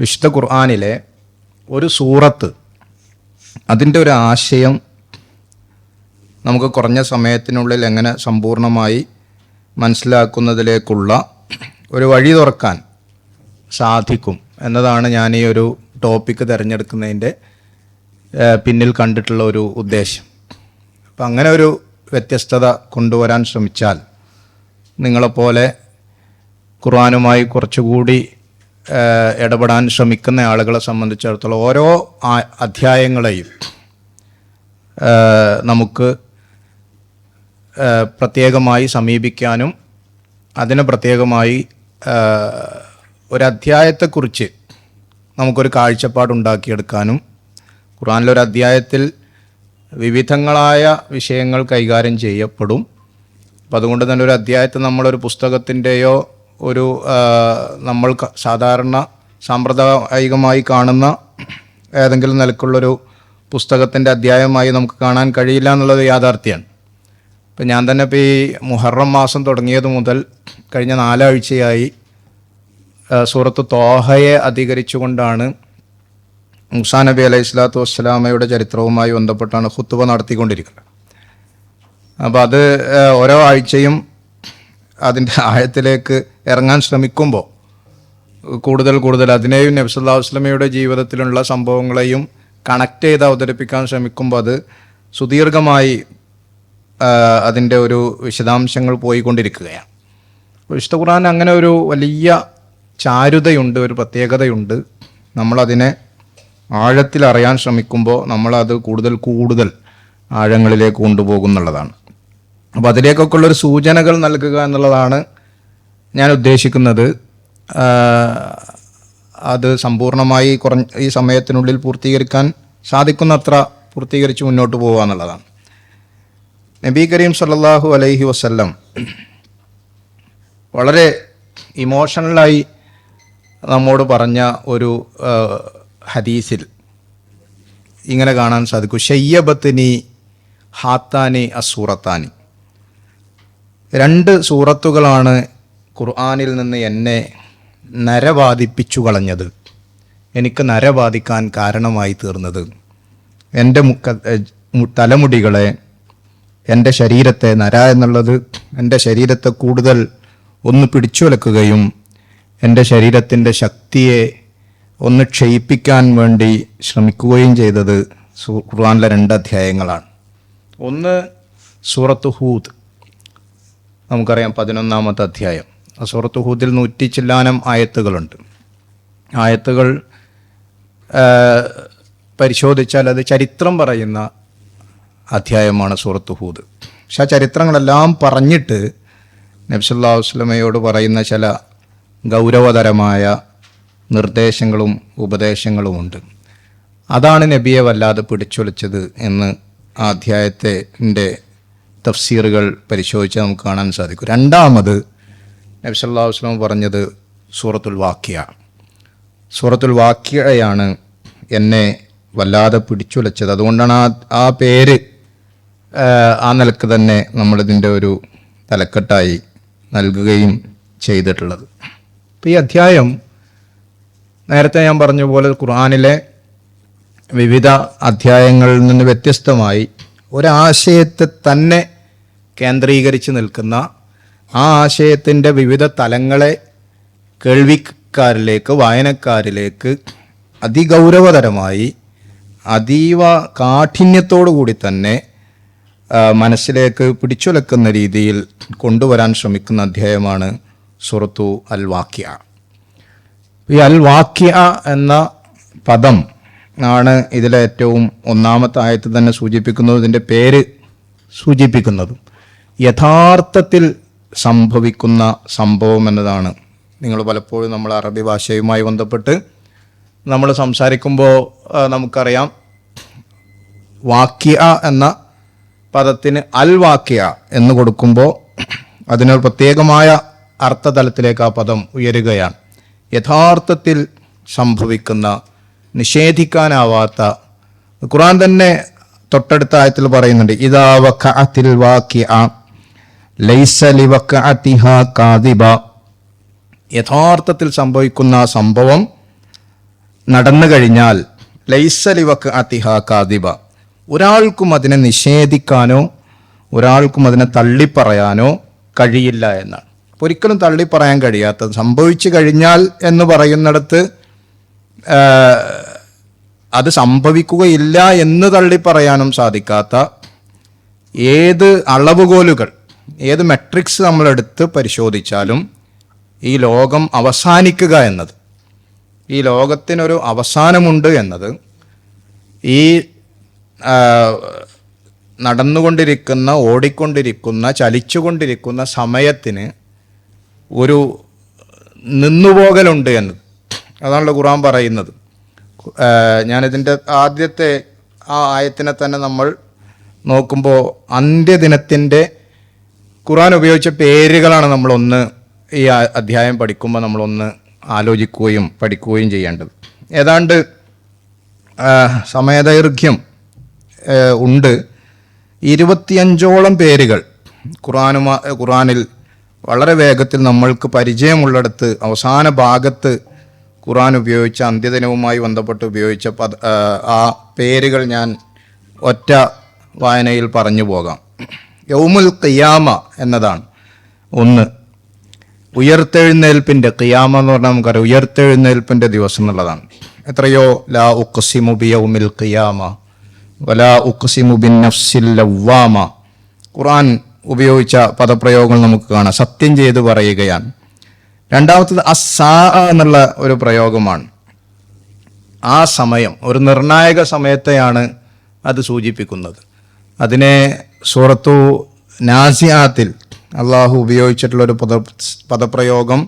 വിശുദ്ധ ഖുർആനിലെ ഒരു സൂറത്ത്, അതിൻ്റെ ഒരു ആശയം നമുക്ക് കുറഞ്ഞ സമയത്തിനുള്ളിൽ എങ്ങനെ സമ്പൂർണ്ണമായി മനസ്സിലാക്കുന്നതിലേക്കുള്ള ഒരു വഴി തുറക്കാൻ സാധിക്കും എന്നതാണ് ഞാൻ ഈ ഒരു ടോപ്പിക്ക് തിരഞ്ഞെടുക്കുന്നതിൻ്റെ പിന്നിൽ കണ്ടിട്ടുള്ള ഒരു ഉദ്ദേശം. അപ്പം അങ്ങനെ ഒരു വ്യത്യസ്തത കൊണ്ടുവരാൻ ശ്രമിച്ചാൽ നിങ്ങളെപ്പോലെ ഖുർആനുമായി കുറച്ചുകൂടി ഇടപെടാൻ ശ്രമിക്കുന്ന ആളുകളെ സംബന്ധിച്ചിടത്തോളം ഓരോ അധ്യായങ്ങളെയും നമുക്ക് പ്രത്യേകമായി സമീപിക്കാനും അതിന് പ്രത്യേകമായി ഒരധ്യായത്തെക്കുറിച്ച് നമുക്കൊരു കാഴ്ചപ്പാടുണ്ടാക്കിയെടുക്കാനും, ഖുർആനിലൊരു അധ്യായത്തിൽ വിവിധങ്ങളായ വിഷയങ്ങൾ കൈകാര്യം ചെയ്യപ്പെടും. അപ്പം അതുകൊണ്ട് തന്നെ ഒരു അധ്യായത്തെ നമ്മളൊരു പുസ്തകത്തിൻ്റെയോ ഒരു നമ്മൾ സാധാരണ സാമ്പ്രദായികമായി കാണുന്ന ഏതെങ്കിലും നിലക്കുള്ളൊരു പുസ്തകത്തിൻ്റെ അധ്യായമായി നമുക്ക് കാണാൻ കഴിയില്ല എന്നുള്ളത് യാഥാർത്ഥ്യമാണ്. ഇപ്പം ഞാൻ തന്നെ ഇപ്പോൾ ഈ മുഹറം മാസം തുടങ്ങിയത് മുതൽ കഴിഞ്ഞ 4 ആഴ്ചയായി സൂറത്ത് ത്വാഹയെ അധികരിച്ചുകൊണ്ടാണ് മൂസാ നബി അലൈഹി സ്വലാത്തു വസ്സലാമയുടെ ചരിത്രവുമായി ബന്ധപ്പെട്ടാണ് ഖുത്ബ നടത്തിക്കൊണ്ടിരിക്കുന്നത്. അപ്പോൾ അത് ഓരോ ആഴ്ചയും അതിൻ്റെ ആഴത്തിലേക്ക് ഇറങ്ങാൻ ശ്രമിക്കുമ്പോൾ കൂടുതൽ അതിനെയും നബി സല്ലല്ലാഹു അലൈഹി വസല്ലമയുടെ ജീവിതത്തിലുള്ള സംഭവങ്ങളെയും കണക്ട് ചെയ്ത് അവതരിപ്പിക്കാൻ ശ്രമിക്കുമ്പോൾ അത് സുദീർഘമായി അതിൻ്റെ ഒരു വിശദാംശങ്ങൾ പോയിക്കൊണ്ടിരിക്കുകയാണ്. വിശുദ്ധ ഖുർആൻ അങ്ങനെ ഒരു വലിയ ചാരുതയുണ്ട്, ഒരു പ്രത്യേകതയുണ്ട്. നമ്മളതിനെ ആഴത്തിൽ അറിയാൻ ശ്രമിക്കുമ്പോൾ നമ്മളത് കൂടുതൽ ആഴങ്ങളിലേക്ക് കൊണ്ടുപോകുന്നുള്ളതാണ്. അപ്പോൾ അതിലേക്കൊക്കെ ഉള്ളൊരു സൂചനകൾ നൽകുക എന്നുള്ളതാണ് ഞാൻ ഉദ്ദേശിക്കുന്നത്. അത് സമ്പൂർണ്ണമായി ഈ സമയത്തിനുള്ളിൽ പൂർത്തീകരിക്കാൻ സാധിക്കുന്നത്ര പൂർത്തീകരിച്ച് മുന്നോട്ട് പോകുക എന്നുള്ളതാണ്. നബി കരീം സല്ലല്ലാഹു അലൈഹി വസല്ലം വളരെ ഇമോഷണലായി നമ്മോട് പറഞ്ഞ ഒരു ഹദീസിൽ ഇങ്ങനെ കാണാൻ സാധിക്കും: ഷയ്യബത്നി ഹാത്താനി അസൂറത്താനി. 2 സൂറത്തുകളാണ് ഖുർആനിൽ നിന്ന് എന്നെ നരബാധിപ്പിച്ചു കളഞ്ഞത്, എനിക്ക് നരബാധിക്കാൻ കാരണമായി തീർന്നത്. എൻ്റെ തലമുടികളെ, എൻ്റെ ശരീരത്തെ, നര എന്നുള്ളത് എൻ്റെ ശരീരത്തെ കൂടുതൽ ഒന്ന് പിടിച്ചുലക്കുകയും എൻ്റെ ശരീരത്തിൻ്റെ ശക്തിയെ ഒന്ന് ക്ഷയിപ്പിക്കാൻ വേണ്ടി ശ്രമിക്കുകയും ചെയ്തത് ഖുർആനിലെ 2 അധ്യായങ്ങളാണ്. ഒന്ന് സൂറത്ത് ഹൂദ്, നമുക്കറിയാം 11-ാമത്തെ അധ്യായം. സൂറത്ത് ഹൂദിൽ 100 ചില്ലാനം ആയത്തുകളുണ്ട്. ആയത്തുകൾ പരിശോധിച്ചാൽ അത് ചരിത്രം പറയുന്ന അധ്യായമാണ് സൂറത്ത് ഹൂദ്. പക്ഷെ ആ ചരിത്രങ്ങളെല്ലാം പറഞ്ഞിട്ട് നബി സല്ലല്ലാഹു അലൈഹി വസല്ലമയോട് പറയുന്ന ചില ഗൗരവതരമായ നിർദ്ദേശങ്ങളും ഉപദേശങ്ങളുമുണ്ട്. അതാണ് നബിയെ വല്ലാതെ പിടിച്ചുലച്ചത് എന്ന് ആ അധ്യായത്തിൻ്റെ തഫ്സീറുകൾ പരിശോധിച്ച് നമുക്ക് കാണാൻ സാധിക്കും. രണ്ടാമത് നബി സല്ലല്ലാഹു അലൈഹി വസല്ലം പറഞ്ഞത് സൂറത്തുൽ വാഖിയ. സൂറത്തുൽ വാഖിയയാണ് എന്നെ വല്ലാതെ പിടിച്ചുലച്ചത്. അതുകൊണ്ടാണ് ആ പേര് ആ നിലക്ക് തന്നെ നമ്മളിതിൻ്റെ ഒരു തലക്കെട്ടായി നൽകുകയും ചെയ്തിട്ടുള്ളത്. അപ്പോൾ ഈ അധ്യായം നേരത്തെ ഞാൻ പറഞ്ഞ പോലെ ഖുർആനിലെ വിവിധ അധ്യായങ്ങളിൽ നിന്ന് വ്യത്യസ്തമായി ഒരാശയത്തെ തന്നെ കേന്ദ്രീകരിച്ച് നിൽക്കുന്ന, ആ ആശയത്തിൻ്റെ വിവിധ തലങ്ങളെ കേൾവിക്കാരിലേക്ക്, വായനക്കാരിലേക്ക് അതിഗൗരവതരമായി അതീവ കാഠിന്യത്തോടു കൂടി തന്നെ മനസ്സിലേക്ക് പിടിച്ചുലക്കുന്ന രീതിയിൽ കൊണ്ടുവരാൻ ശ്രമിക്കുന്ന അധ്യായമാണ് സൂറത്തു അൽ വാഖിയ. ഈ അൽ വാഖിയ എന്ന പദം ആണ് ഇതിലെ ഏറ്റവും 1-ാമത്തെ ആയത്ത് തന്നെ സൂചിപ്പിക്കുന്നത്, ഇതിൻ്റെ പേര് സൂചിപ്പിക്കുന്നതും യഥാർത്ഥത്തിൽ സംഭവിക്കുന്ന സംഭവം എന്നതാണ്. നിങ്ങൾ പലപ്പോഴും നമ്മൾ അറബി ഭാഷയുമായി ബന്ധപ്പെട്ട് നമ്മൾ സംസാരിക്കുമ്പോൾ നമുക്കറിയാം, വാഖിയ എന്ന പദത്തിന് അൽ വാഖിയ എന്ന് കൊടുക്കുമ്പോൾ അതിനൊരു പ്രത്യേകമായ അർത്ഥതലത്തിലേക്ക് ആ പദം ഉയരുകയാണ്. യഥാർത്ഥത്തിൽ സംഭവിക്കുന്ന, നിഷേധിക്കാനാവാത്ത. ഖുർആൻ തന്നെ തൊട്ടടുത്ത ആയത്തിൽ പറയുന്നുണ്ട്, ഇദാ വഖഅത്തിൽ വാഖിഅ ലൈസ ലിവഖഅതിഹാ കാദിബ. യഥാർത്ഥത്തിൽ സംഭവിക്കുന്ന സംഭവം നടന്നു കഴിഞ്ഞാൽ ലൈസലിവക്ക് അതിഹ കാദിബ, ഒരാൾക്കും അതിനെ നിഷേധിക്കാനോ ഒരാൾക്കും അതിനെ തള്ളിപ്പറയാനോ കഴിയില്ല എന്നാണ്. ഒരിക്കലും തള്ളിപ്പറയാൻ കഴിയാത്തത്, സംഭവിച്ചു കഴിഞ്ഞാൽ എന്ന് പറയുന്നിടത്ത് അത് സംഭവിക്കുകയില്ല എന്ന് തള്ളിപ്പറയാനും സാധിക്കാത്ത ഏത് അളവുകോലുകൾ, ഏത് മെട്രിക്സ് നമ്മളെടുത്ത് പരിശോധിച്ചാലും ഈ ലോകം അവസാനിക്കുക എന്നത്, ഈ ലോകത്തിനൊരു അവസാനമുണ്ട് എന്നത് ഈ നടന്നുകൊണ്ടിരിക്കുന്ന, ഓടിക്കൊണ്ടിരിക്കുന്ന, ചലിച്ചുകൊണ്ടിരിക്കുന്ന സമയത്തിന് ഒരു നിന്നുപോകലുണ്ട് എന്നത്. അതാണല്ലോ ഖുർആൻ പറയുന്നത്. ഞാനിതിൻ്റെ ആദ്യത്തെ ആ ആയത്തിനെ തന്നെ നമ്മൾ നോക്കുമ്പോൾ അന്ത്യദിനത്തിൻ്റെ ഖുർആൻ ഉപയോഗിച്ച പേരുകളാണ് നമ്മളൊന്ന് ഈ അധ്യായം പഠിക്കുമ്പോൾ നമ്മളൊന്ന് ആലോചിക്കുകയും പഠിക്കുകയും ചെയ്യേണ്ടത്. ഏതാണ്ട് സമയദൈർഘ്യം ഉണ്ട്. 25ഓളം പേരുകൾ ഖുർആനിൽ വളരെ വേഗത്തിൽ നമ്മൾക്ക് പരിചയമുള്ളിടത്ത് അവസാന ഭാഗത്ത് ഖുർആൻ ഉപയോഗിച്ച, അന്ത്യദിനവുമായി ബന്ധപ്പെട്ട് ഉപയോഗിച്ച ആ പേരുകൾ ഞാൻ ഒറ്റ വായനയിൽ പറഞ്ഞു പോകാം. യൗമുൽ ഖിയാമ എന്നതാണ് ഒന്ന്. ഉയർത്തെഴുന്നേൽപ്പിൻ്റെ, ഖിയാമ എന്ന് പറഞ്ഞാൽ നമുക്കറിയാം ഉയർത്തെഴുന്നേൽപ്പിൻ്റെ ദിവസം എന്നുള്ളതാണ്. എത്രയോ ലാ ഉഖ്സിമു ബിയൗമിൽ ഖിയാമ വലാ ഉഖ്സിമു ബിന്നഫ്സിൽ ലവ്വാമ, ഖുർആൻ ഉപയോഗിച്ച പദപ്രയോഗങ്ങൾ നമുക്ക് കാണാം. സത്യം ചെയ്ത് പറയുകയാണ്. രണ്ടാമത്തത് അസ്സാ എന്നുള്ള ഒരു പ്രയോഗമാണ്. ആ സമയം, ഒരു നിർണായക സമയത്തെയാണ് അത് സൂചിപ്പിക്കുന്നത്. അതിനെ സൂറത്തു നാസിയാത്തിൽ അള്ളാഹു ഉപയോഗിച്ചിട്ടുള്ളൊരു പദപ്രയോഗം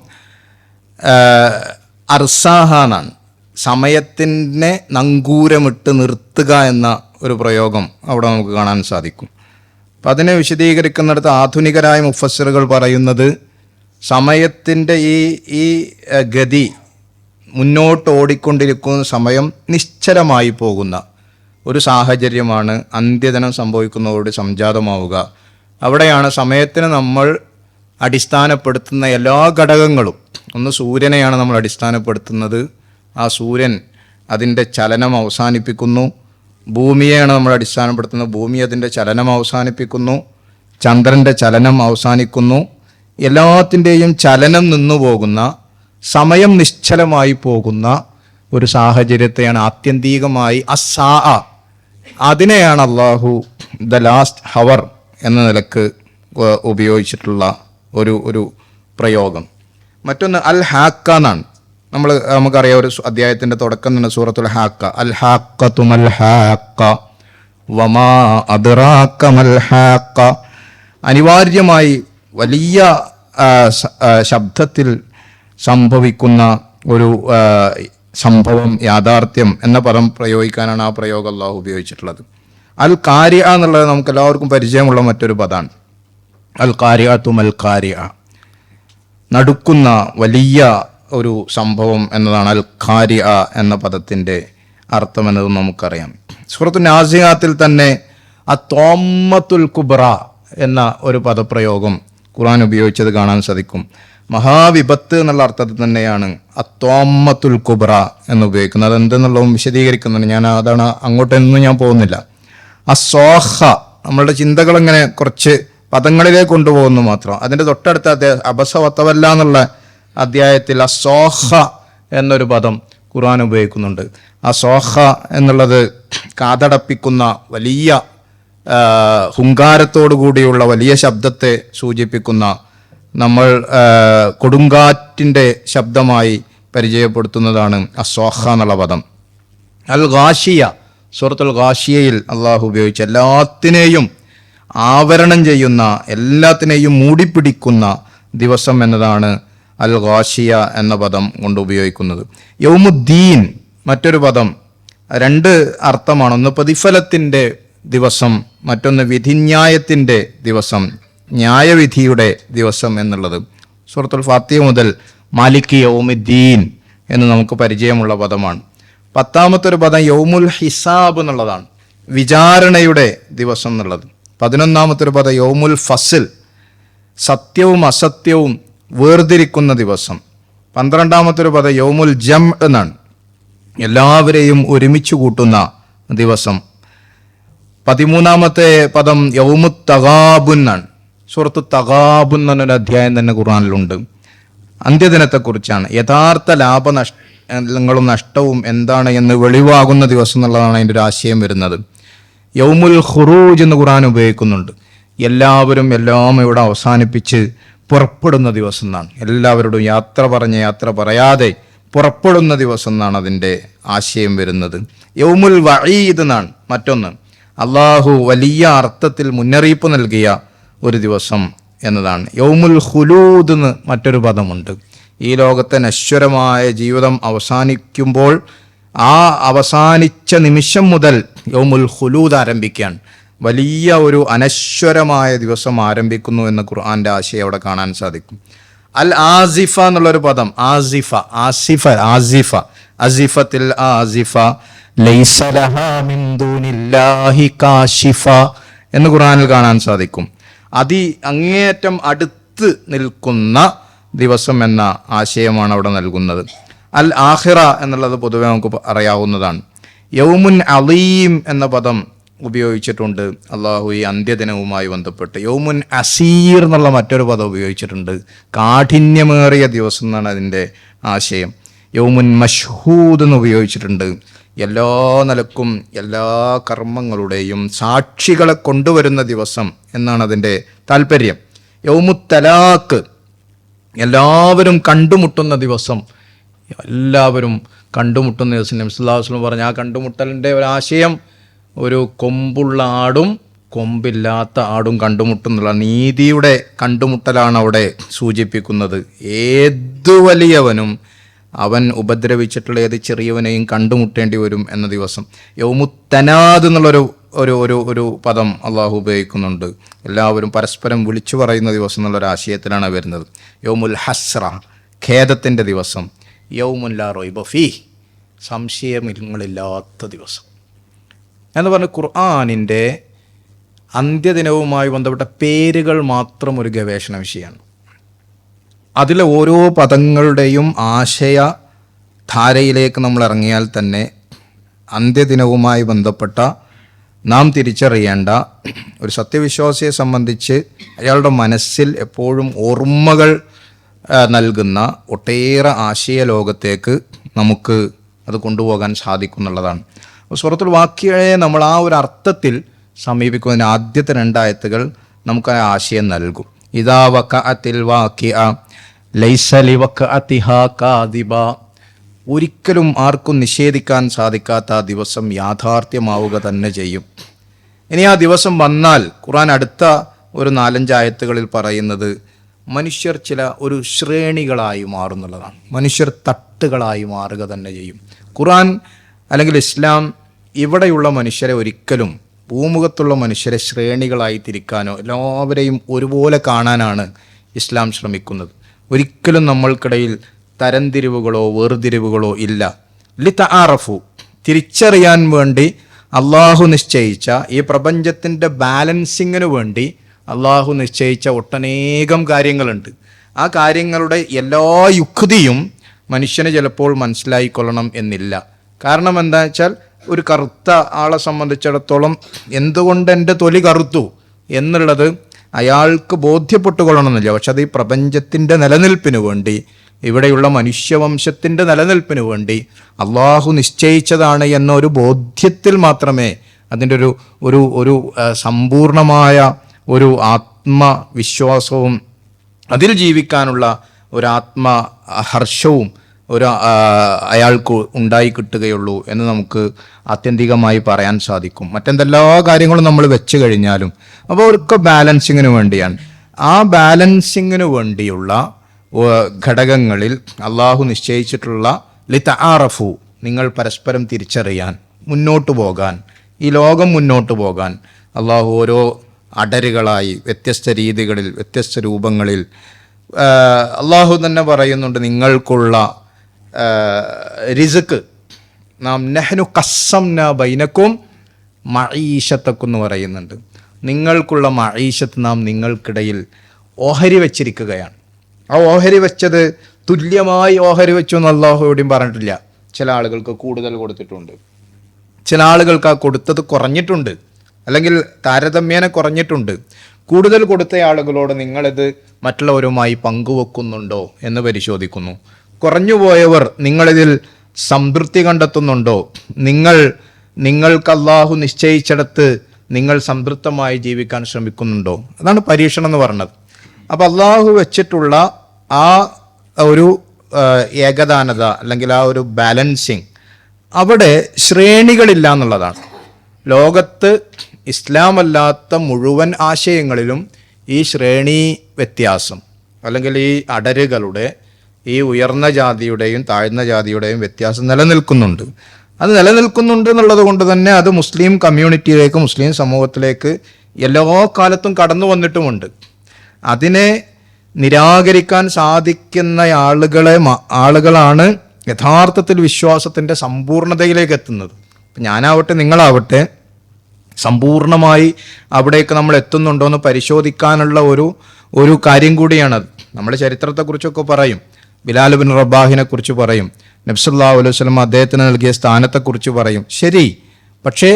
അർസാഹ എന്നാണ്. സമയത്തിനെ നങ്കൂരമിട്ട് നിർത്തുക എന്ന ഒരു പ്രയോഗം അവിടെ നമുക്ക് കാണാൻ സാധിക്കും. അപ്പം അതിനെ വിശദീകരിക്കുന്നിടത്ത് ആധുനികരായ മുഫസ്സിറുകൾ പറയുന്നത് സമയത്തിൻ്റെ ഈ ഗതി, മുന്നോട്ട് ഓടിക്കൊണ്ടിരിക്കുന്ന സമയം നിശ്ചലമായി പോകുന്ന ഒരു സാഹചര്യമാണ് അന്ത്യദിനം സംഭവിക്കുന്നതോട് സംജാതമാവുക. അവിടെയാണ് സമയത്തിന് നമ്മൾ അടിസ്ഥാനപ്പെടുത്തുന്ന എല്ലാ ഘടകങ്ങളും, ഒന്ന് സൂര്യനെയാണ് നമ്മൾ അടിസ്ഥാനപ്പെടുത്തുന്നത്, ആ സൂര്യൻ അതിൻ്റെ ചലനം അവസാനിപ്പിക്കുന്നു. ഭൂമിയെയാണ് നമ്മൾ അടിസ്ഥാനപ്പെടുത്തുന്നത്, ഭൂമി അതിൻ്റെ ചലനം അവസാനിപ്പിക്കുന്നു. ചന്ദ്രൻ്റെ ചലനം അവസാനിക്കുന്നു. എല്ലാത്തിൻ്റെയും ചലനം നിന്നു പോകുന്ന, സമയം നിശ്ചലമായി പോകുന്ന ഒരു സാഹചര്യത്തെയാണ് ആത്യന്തികമായി അസ്സാ, അതിനെയാണ് അള്ളാഹു ദ ലാസ്റ്റ് ഹവർ എന്ന നിലക്ക് ഉപയോഗിച്ചിട്ടുള്ള ഒരു പ്രയോഗം. മറ്റൊന്ന് അൽ ഹാക്ക എന്നാണ്. നമുക്കറിയാം ഒരു അധ്യായത്തിൻ്റെ തുടക്കം തന്നെ സൂറത്തുൽ ഹാക്ക, അൽ ഹാക്കതു മൽ ഹാക്ക വമാ അദ്റാക മൽ ഹാക്ക. അനിവാര്യമായി വലിയ ശബ്ദത്തിൽ സംഭവിക്കുന്ന ഒരു സംഭവം, യാഥാർത്ഥ്യം എന്ന പദം പ്രയോഗിക്കാനാണ് ആ പ്രയോഗം അല്ലാഹു ഉപയോഗിച്ചിട്ടുള്ളത്. അൽ കാരിയ എന്നുള്ളത് നമുക്ക് എല്ലാവർക്കും പരിചയമുള്ള മറ്റൊരു പദമാണ്. അൽ കാരിഅതു മൽ കാരിയ, നടുക്കുന്ന വലിയ ഒരു സംഭവം എന്നതാണ് അൽ കാരിയ എന്ന പദത്തിൻ്റെ അർത്ഥം എന്നതും നമുക്കറിയാം. സൂറത്തു നാസിയാത്തിൽ തന്നെ അത്വാമ്മത്തുൽ കുബ്ര എന്ന ഒരു പദപ്രയോഗം ഖുർആൻ ഉപയോഗിച്ചത് കാണാൻ സാധിക്കും. മഹാവിപത്ത് എന്നുള്ള അർത്ഥത്തിൽ തന്നെയാണ് അത്വാമ്മത്തുൽ കുബ്ര എന്ന് ഉപയോഗിക്കുന്നത്. അതെന്തെന്നുള്ളതും വിശദീകരിക്കുന്നുണ്ട്. അതാണ് അങ്ങോട്ടൊന്നും ഞാൻ പോകുന്നില്ല. അസ്വാഹ, നമ്മളുടെ ചിന്തകളിങ്ങനെ കുറച്ച് പദങ്ങളിലേക്ക് കൊണ്ടുപോകുന്നു മാത്രം. അതിൻ്റെ തൊട്ടടുത്ത അബസവത്തവല്ല എന്നുള്ള അധ്യായത്തിൽ അസ്വാഹ എന്നൊരു പദം ഖുർആൻ ഉപയോഗിക്കുന്നുണ്ട്. അസ്വാഹ എന്നുള്ളത് കാതടപ്പിക്കുന്ന വലിയ ഹുങ്കാരത്തോടു കൂടിയുള്ള വലിയ ശബ്ദത്തെ സൂചിപ്പിക്കുന്ന, നമ്മൾ കൊടുങ്കാറ്റിൻ്റെ ശബ്ദമായി പരിചയപ്പെടുത്തുന്നതാണ് അസ്വാഹ എന്നുള്ള പദം. അൽ ഗാഷിയ, സൂറത്തുൽ ഗാഷിയയിൽ അള്ളാഹു ഉപയോഗിച്ച എല്ലാത്തിനെയും ആവരണം ചെയ്യുന്ന, എല്ലാത്തിനെയും മൂടിപ്പിടിക്കുന്ന ദിവസം എന്നതാണ് അൽ ഗാഷിയ എന്ന പദം കൊണ്ട് ഉപയോഗിക്കുന്നത്. യൗമുദ്ദീൻ മറ്റൊരു പദം, രണ്ട് അർത്ഥമാണ്. ഒന്ന് പ്രതിഫലത്തിൻ്റെ ദിവസം, മറ്റൊന്ന് വിധിന്യായത്തിൻ്റെ ദിവസം, ന്യായവിധിയുടെ ദിവസം എന്നുള്ളത്. സൂറത്തുൽ ഫാത്തിഹ മുതൽ മാലിക് യൗമുദ്ദീൻ എന്ന് നമുക്ക് പരിചയമുള്ള പദമാണ്. 10ാമത്തെ ഒരു പദം യൗമുൽ ഹിസാബ് എന്നുള്ളതാണ്, വിചാരണയുടെ ദിവസം എന്നുള്ളത്. 11ാമത്തെ ഒരു പദം യൗമുൽ ഫസിൽ, സത്യവും അസത്യവും വേർതിരിക്കുന്ന ദിവസം. 12ാമത്തെ ഒരു പദം യൗമുൽ ജം എന്നാണ്, എല്ലാവരെയും ഒരുമിച്ച് കൂട്ടുന്ന ദിവസം. 13-ാമത്തെ പദം യൗമുത് തഗാബുൻ ആണ്. സൂറത്തു തഗാബുൻ എന്നൊരു അധ്യായം തന്നെ ഖുർആനിലുണ്ട്. അന്ത്യദിനത്തെക്കുറിച്ചാണ്. യഥാർത്ഥ ലാഭനഷ്ടങ്ങളും നഷ്ടവും എന്താണ് എന്ന് വെളിവാകുന്ന ദിവസം എന്നുള്ളതാണ് അതിൻ്റെ ഒരു ആശയം വരുന്നത്. യൗമുൽ ഖുറൂജ് എന്ന് ഖുർആൻ ഉപയോഗിക്കുന്നുണ്ട്. എല്ലാവരും എല്ലാം ഇവിടെ അവസാനിപ്പിച്ച് പുറപ്പെടുന്ന ദിവസം എന്നാണ്. എല്ലാവരോടും യാത്ര പറഞ്ഞ് യാത്ര പറയാതെ പുറപ്പെടുന്ന ദിവസം എന്നാണ് അതിൻ്റെ ആശയം വരുന്നത്. യൗമുൽ വഈദ് എന്നാണ് മറ്റൊന്ന്. അള്ളാഹു വലിയ അർത്ഥത്തിൽ മുന്നറിയിപ്പ് നൽകിയ ഒരു ദിവസം എന്നതാണ്. യൗമുൽ ഖുലൂദ് എന്ന് മറ്റൊരു പദമുണ്ട്. ഈ ലോകത്തെ നശ്വരമായ ജീവിതം അവസാനിക്കുമ്പോൾ ആ അവസാനിച്ച നിമിഷം മുതൽ യൗമുൽ ഖുലൂദ് ആരംഭിക്കുകയാണ്. വലിയ ഒരു അനശ്വരമായ ദിവസം ആരംഭിക്കുന്നു എന്ന് ഖുർആന്റെ ആശയം അവിടെ കാണാൻ സാധിക്കും. അൽ ആസിഫ എന്നുള്ളൊരു പദം, അസിഫത്തിൽ ആസിഫ ലൈസ ലഹാ മിൻ ദൂനില്ലാഹി കാശിഫ എന്ന് ഖുർആനിൽ കാണാൻ സാധിക്കും. അങ്ങേയറ്റം അടുത്ത് നിൽക്കുന്ന ദിവസം എന്ന ആശയമാണ് അവിടെ നൽകുന്നത്. അൽ ആഖിറ എന്നുള്ളത് പൊതുവെ നമുക്ക് അറിയാവുന്നതാണ്. യൗമുൻ അലീം എന്ന പദം ഉപയോഗിച്ചിട്ടുണ്ട് അള്ളാഹു ഈ അന്ത്യദിനവുമായി ബന്ധപ്പെട്ട്. യൗമുൻ അസീർ എന്നുള്ള മറ്റൊരു പദം ഉപയോഗിച്ചിട്ടുണ്ട്. കാഠിന്യമേറിയ ദിവസം എന്നാണ് അതിൻ്റെ ആശയം. യൗമുൻ മഷ്ഹൂദ് എന്ന് ഉപയോഗിച്ചിട്ടുണ്ട്. എല്ലാ നിലക്കും എല്ലാ കർമ്മങ്ങളുടെയും സാക്ഷികളെ കൊണ്ടുവരുന്ന ദിവസം എന്നാണ് അതിൻ്റെ താല്പര്യം. യൗമുത് തലാഖ്, എല്ലാവരും കണ്ടുമുട്ടുന്ന ദിവസം. എല്ലാവരും കണ്ടുമുട്ടുന്ന ദിവസം നബി സല്ലല്ലാഹു അലൈഹി വസല്ലം പറഞ്ഞ ആ കണ്ടുമുട്ടലിൻ്റെ ഒരാശയം ഒരു കൊമ്പുള്ള ആടും കൊമ്പില്ലാത്ത ആടും കണ്ടുമുട്ടുന്നുള്ള നീതിയുടെ കണ്ടുമുട്ടലാണ് അവിടെ സൂചിപ്പിക്കുന്നത്. ഏതു വലിയവനും അവൻ ഉപദ്രവിച്ചിട്ടുള്ള ഏത് ചെറിയവനെയും കണ്ടുമുട്ടേണ്ടി വരും എന്ന ദിവസം. യൗമുത്തനാദ് എന്നുള്ളൊരു ഒരു ഒരു ഒരു പദം അള്ളാഹു ഉപയോഗിക്കുന്നുണ്ട്. എല്ലാവരും പരസ്പരം വിളിച്ചു പറയുന്ന ദിവസം എന്നുള്ളൊരു ആശയത്തിലാണ് വരുന്നത്. യൗമുൽ ഹസ്ര, ഖേദത്തിൻ്റെ ദിവസം. യൗമുൻ ലാ റൈബ ഫീഹ്, സംശയങ്ങളില്ലാത്ത ദിവസം എന്ന് പറഞ്ഞ് ഖുർആനിൻ്റെ അന്ത്യദിനവുമായി ബന്ധപ്പെട്ട പേരുകൾ മാത്രം ഒരു ഗവേഷണ വിഷയമാണ്. അതിലെ ഓരോ പദങ്ങളുടെയും ആശയധാരയിലേക്ക് നമ്മൾ ഇറങ്ങിയാൽ തന്നെ അന്ത്യദിനവുമായി ബന്ധപ്പെട്ട നാം തിരിച്ചറിയേണ്ട ഒരു സത്യവിശ്വാസിയെ സംബന്ധിച്ച് അയാളുടെ മനസ്സിൽ എപ്പോഴും ഓർമ്മകൾ നൽകുന്ന ഒട്ടേറെ ആശയ ലോകത്തേക്ക് നമുക്ക് അത് കൊണ്ടുപോകാൻ സാധിക്കുന്നുള്ളതാണ്. സൂറത്തുൽ വാഖിയയെ നമ്മൾ ആ ഒരു അർത്ഥത്തിൽ സമീപിക്കുന്നതിന് ആദ്യത്തെ 2 ആയത്തുകൾ നമുക്ക് ആ ആശയം നൽകും. ഇദാ വഖഅത്തിൽ വാഖിഅ ലൈസ ലിവഖഅതിഹാ കാദിബ, ഒരിക്കലും ആർക്കും നിഷേധിക്കാൻ സാധിക്കാത്ത ആ ദിവസം യാഥാർത്ഥ്യമാവുക തന്നെ ചെയ്യും. ഇനി ആ ദിവസം വന്നാൽ ഖുർആൻ അടുത്ത ഒരു 4-5 ആയത്തുകളിൽ പറയുന്നത് മനുഷ്യർ ചില ഒരു ശ്രേണികളായി മാറുന്നുള്ളതാണ്. മനുഷ്യർ തട്ടുകളായി മാറുക തന്നെ ചെയ്യും. ഖുർആൻ അല്ലെങ്കിൽ ഇസ്ലാം ഇവിടെയുള്ള മനുഷ്യരെ ഒരിക്കലും, ഭൂമുഖത്തുള്ള മനുഷ്യരെ ശ്രേണികളായി തിരിക്കാനോ എല്ലാവരെയും ഒരുപോലെ കാണാനാണ് ഇസ്ലാം ശ്രമിക്കുന്നത്. ഒരിക്കലും നമ്മൾക്കിടയിൽ തരംതിരിവുകളോ വേർതിരിവുകളോ ഇല്ല. ലിതആറഫു, തിരിച്ചറിയാൻ വേണ്ടി അള്ളാഹു നിശ്ചയിച്ച ഈ പ്രപഞ്ചത്തിൻ്റെ ബാലൻസിങ്ങിന് വേണ്ടി അള്ളാഹു നിശ്ചയിച്ച ഒട്ടനേകം കാര്യങ്ങളുണ്ട്. ആ കാര്യങ്ങളുടെ എല്ലാ യുക്തിയും മനുഷ്യന് ചിലപ്പോൾ മനസ്സിലായിക്കൊള്ളണം എന്നില്ല. കാരണം എന്താ വെച്ചാൽ ഒരു കറുത്ത ആളെ സംബന്ധിച്ചിടത്തോളം എന്തുകൊണ്ട് എൻ്റെ തൊലി കറുത്തു എന്നുള്ളത് അയാൾക്ക് ബോധ്യപ്പെട്ടുകൊള്ളണമെന്നില്ല. പക്ഷെ അത് ഈ പ്രപഞ്ചത്തിൻ്റെ നിലനിൽപ്പിന് വേണ്ടി, ഇവിടെയുള്ള മനുഷ്യവംശത്തിൻ്റെ നിലനിൽപ്പിന് വേണ്ടി അള്ളാഹു നിശ്ചയിച്ചതാണ് എന്നൊരു ബോധ്യത്തിൽ മാത്രമേ അതിൻ്റെ ഒരു സമ്പൂർണമായ ഒരു ആത്മവിശ്വാസവും അതിൽ ജീവിക്കാനുള്ള ഒരാത്മഹർഷവും അയാൾക്ക് ഉണ്ടായി കിട്ടുകയുള്ളൂ എന്ന് നമുക്ക് ആത്യന്തികമായി പറയാൻ സാധിക്കും. മറ്റെന്തെല്ലാ കാര്യങ്ങളും നമ്മൾ വെച്ച് കഴിഞ്ഞാലും അപ്പോൾ അവർക്ക് ബാലൻസിങ്ങിന് വേണ്ടിയാണ്. ആ ബാലൻസിങ്ങിന് വേണ്ടിയുള്ള ഘടകങ്ങളിൽ അള്ളാഹു നിശ്ചയിച്ചിട്ടുള്ള ലിതആറഫു, നിങ്ങൾ പരസ്പരം തിരിച്ചറിയാൻ, മുന്നോട്ട് പോകാൻ, ഈ ലോകം മുന്നോട്ട് പോകാൻ അള്ളാഹു ഓരോ അടരുകളായി വ്യത്യസ്ത രീതികളിൽ വ്യത്യസ്ത രൂപങ്ങളിൽ അള്ളാഹു തന്നെ പറയുന്നുണ്ട്. നിങ്ങൾക്കുള്ള റിസ്ക് നാം നഹ്നു ഖസ്സംനാ ബൈനക്കും മഈശത്തക്കും എന്ന് പറയുന്നുണ്ട്. നിങ്ങൾക്കുള്ള മഈശത്ത് നാം നിങ്ങൾക്കിടയിൽ ഓഹരി വച്ചിരിക്കുകയാണ്. ആ ഓഹരി വെച്ചത് തുല്യമായി ഓഹരി വെച്ചു എന്ന് അള്ളാഹു എവിടെയും പറഞ്ഞിട്ടില്ല. ചില ആളുകൾക്ക് കൂടുതൽ കൊടുത്തിട്ടുണ്ട്, ചില ആളുകൾക്ക് ആ കൊടുത്തത് കുറഞ്ഞിട്ടുണ്ട്, അല്ലെങ്കിൽ താരതമ്യേന കുറഞ്ഞിട്ടുണ്ട്. കൂടുതൽ കൊടുത്ത ആളുകളോട് നിങ്ങളിത് മറ്റുള്ളവരുമായി പങ്കുവെക്കുന്നുണ്ടോ എന്ന് പരിശോധിക്കുന്നു. കുറഞ്ഞുപോയവർ നിങ്ങളിതിൽ സംതൃപ്തി കണ്ടെത്തുന്നുണ്ടോ? നിങ്ങൾക്ക് അല്ലാഹു നിശ്ചയിച്ചിടത്ത് നിങ്ങൾ സംതൃപ്തമായി ജീവിക്കാൻ ശ്രമിക്കുന്നുണ്ടോ? അതാണ് പരീക്ഷണം എന്ന് പറഞ്ഞത്. അപ്പം അല്ലാഹു വെച്ചിട്ടുള്ള ആ ഒരു ഏകദാനത അല്ലെങ്കിൽ ആ ഒരു ബാലൻസിങ്, അവിടെ ശ്രേണികളില്ല എന്നുള്ളതാണ്. ലോകത്ത് ഇസ്ലാമല്ലാത്ത മുഴുവൻ ആശയങ്ങളിലും ഈ ശ്രേണി വ്യത്യാസം അല്ലെങ്കിൽ ഈ അടരുകളുടെ, ഈ ഉയർന്ന ജാതിയുടെയും താഴ്ന്ന ജാതിയുടെയും വ്യത്യാസം നിലനിൽക്കുന്നുണ്ട്. അത് നിലനിൽക്കുന്നുണ്ട് എന്നുള്ളത് കൊണ്ട് തന്നെ അത് മുസ്ലിം കമ്മ്യൂണിറ്റിയിലേക്ക്, മുസ്ലിം സമൂഹത്തിലേക്ക് എല്ലാ കാലത്തും കടന്നു വന്നിട്ടുമുണ്ട്. അതിനെ നിരാകരിക്കാൻ സാധിക്കുന്ന ആളുകളാണ് യഥാർത്ഥത്തിൽ വിശ്വാസത്തിൻ്റെ സമ്പൂർണതയിലേക്ക് എത്തുന്നത്. ഞാനാവട്ടെ നിങ്ങളാവട്ടെ സമ്പൂർണമായി അവിടേക്ക് നമ്മൾ എത്തുന്നുണ്ടോ എന്ന് പരിശോധിക്കാനുള്ള ഒരു കാര്യം കൂടിയാണത്. നമ്മൾ ചരിത്രത്തെക്കുറിച്ചൊക്കെ പറയും, ബിലാൽ ബിൻ റബാഹിനെ കുറിച്ച് പറയും, നബി സല്ലല്ലാഹു അലൈഹി വസല്ലം അദ്ദേഹത്തിന് നൽകിയ സ്ഥാനത്തെക്കുറിച്ച് പറയും. ശരി, പക്ഷേ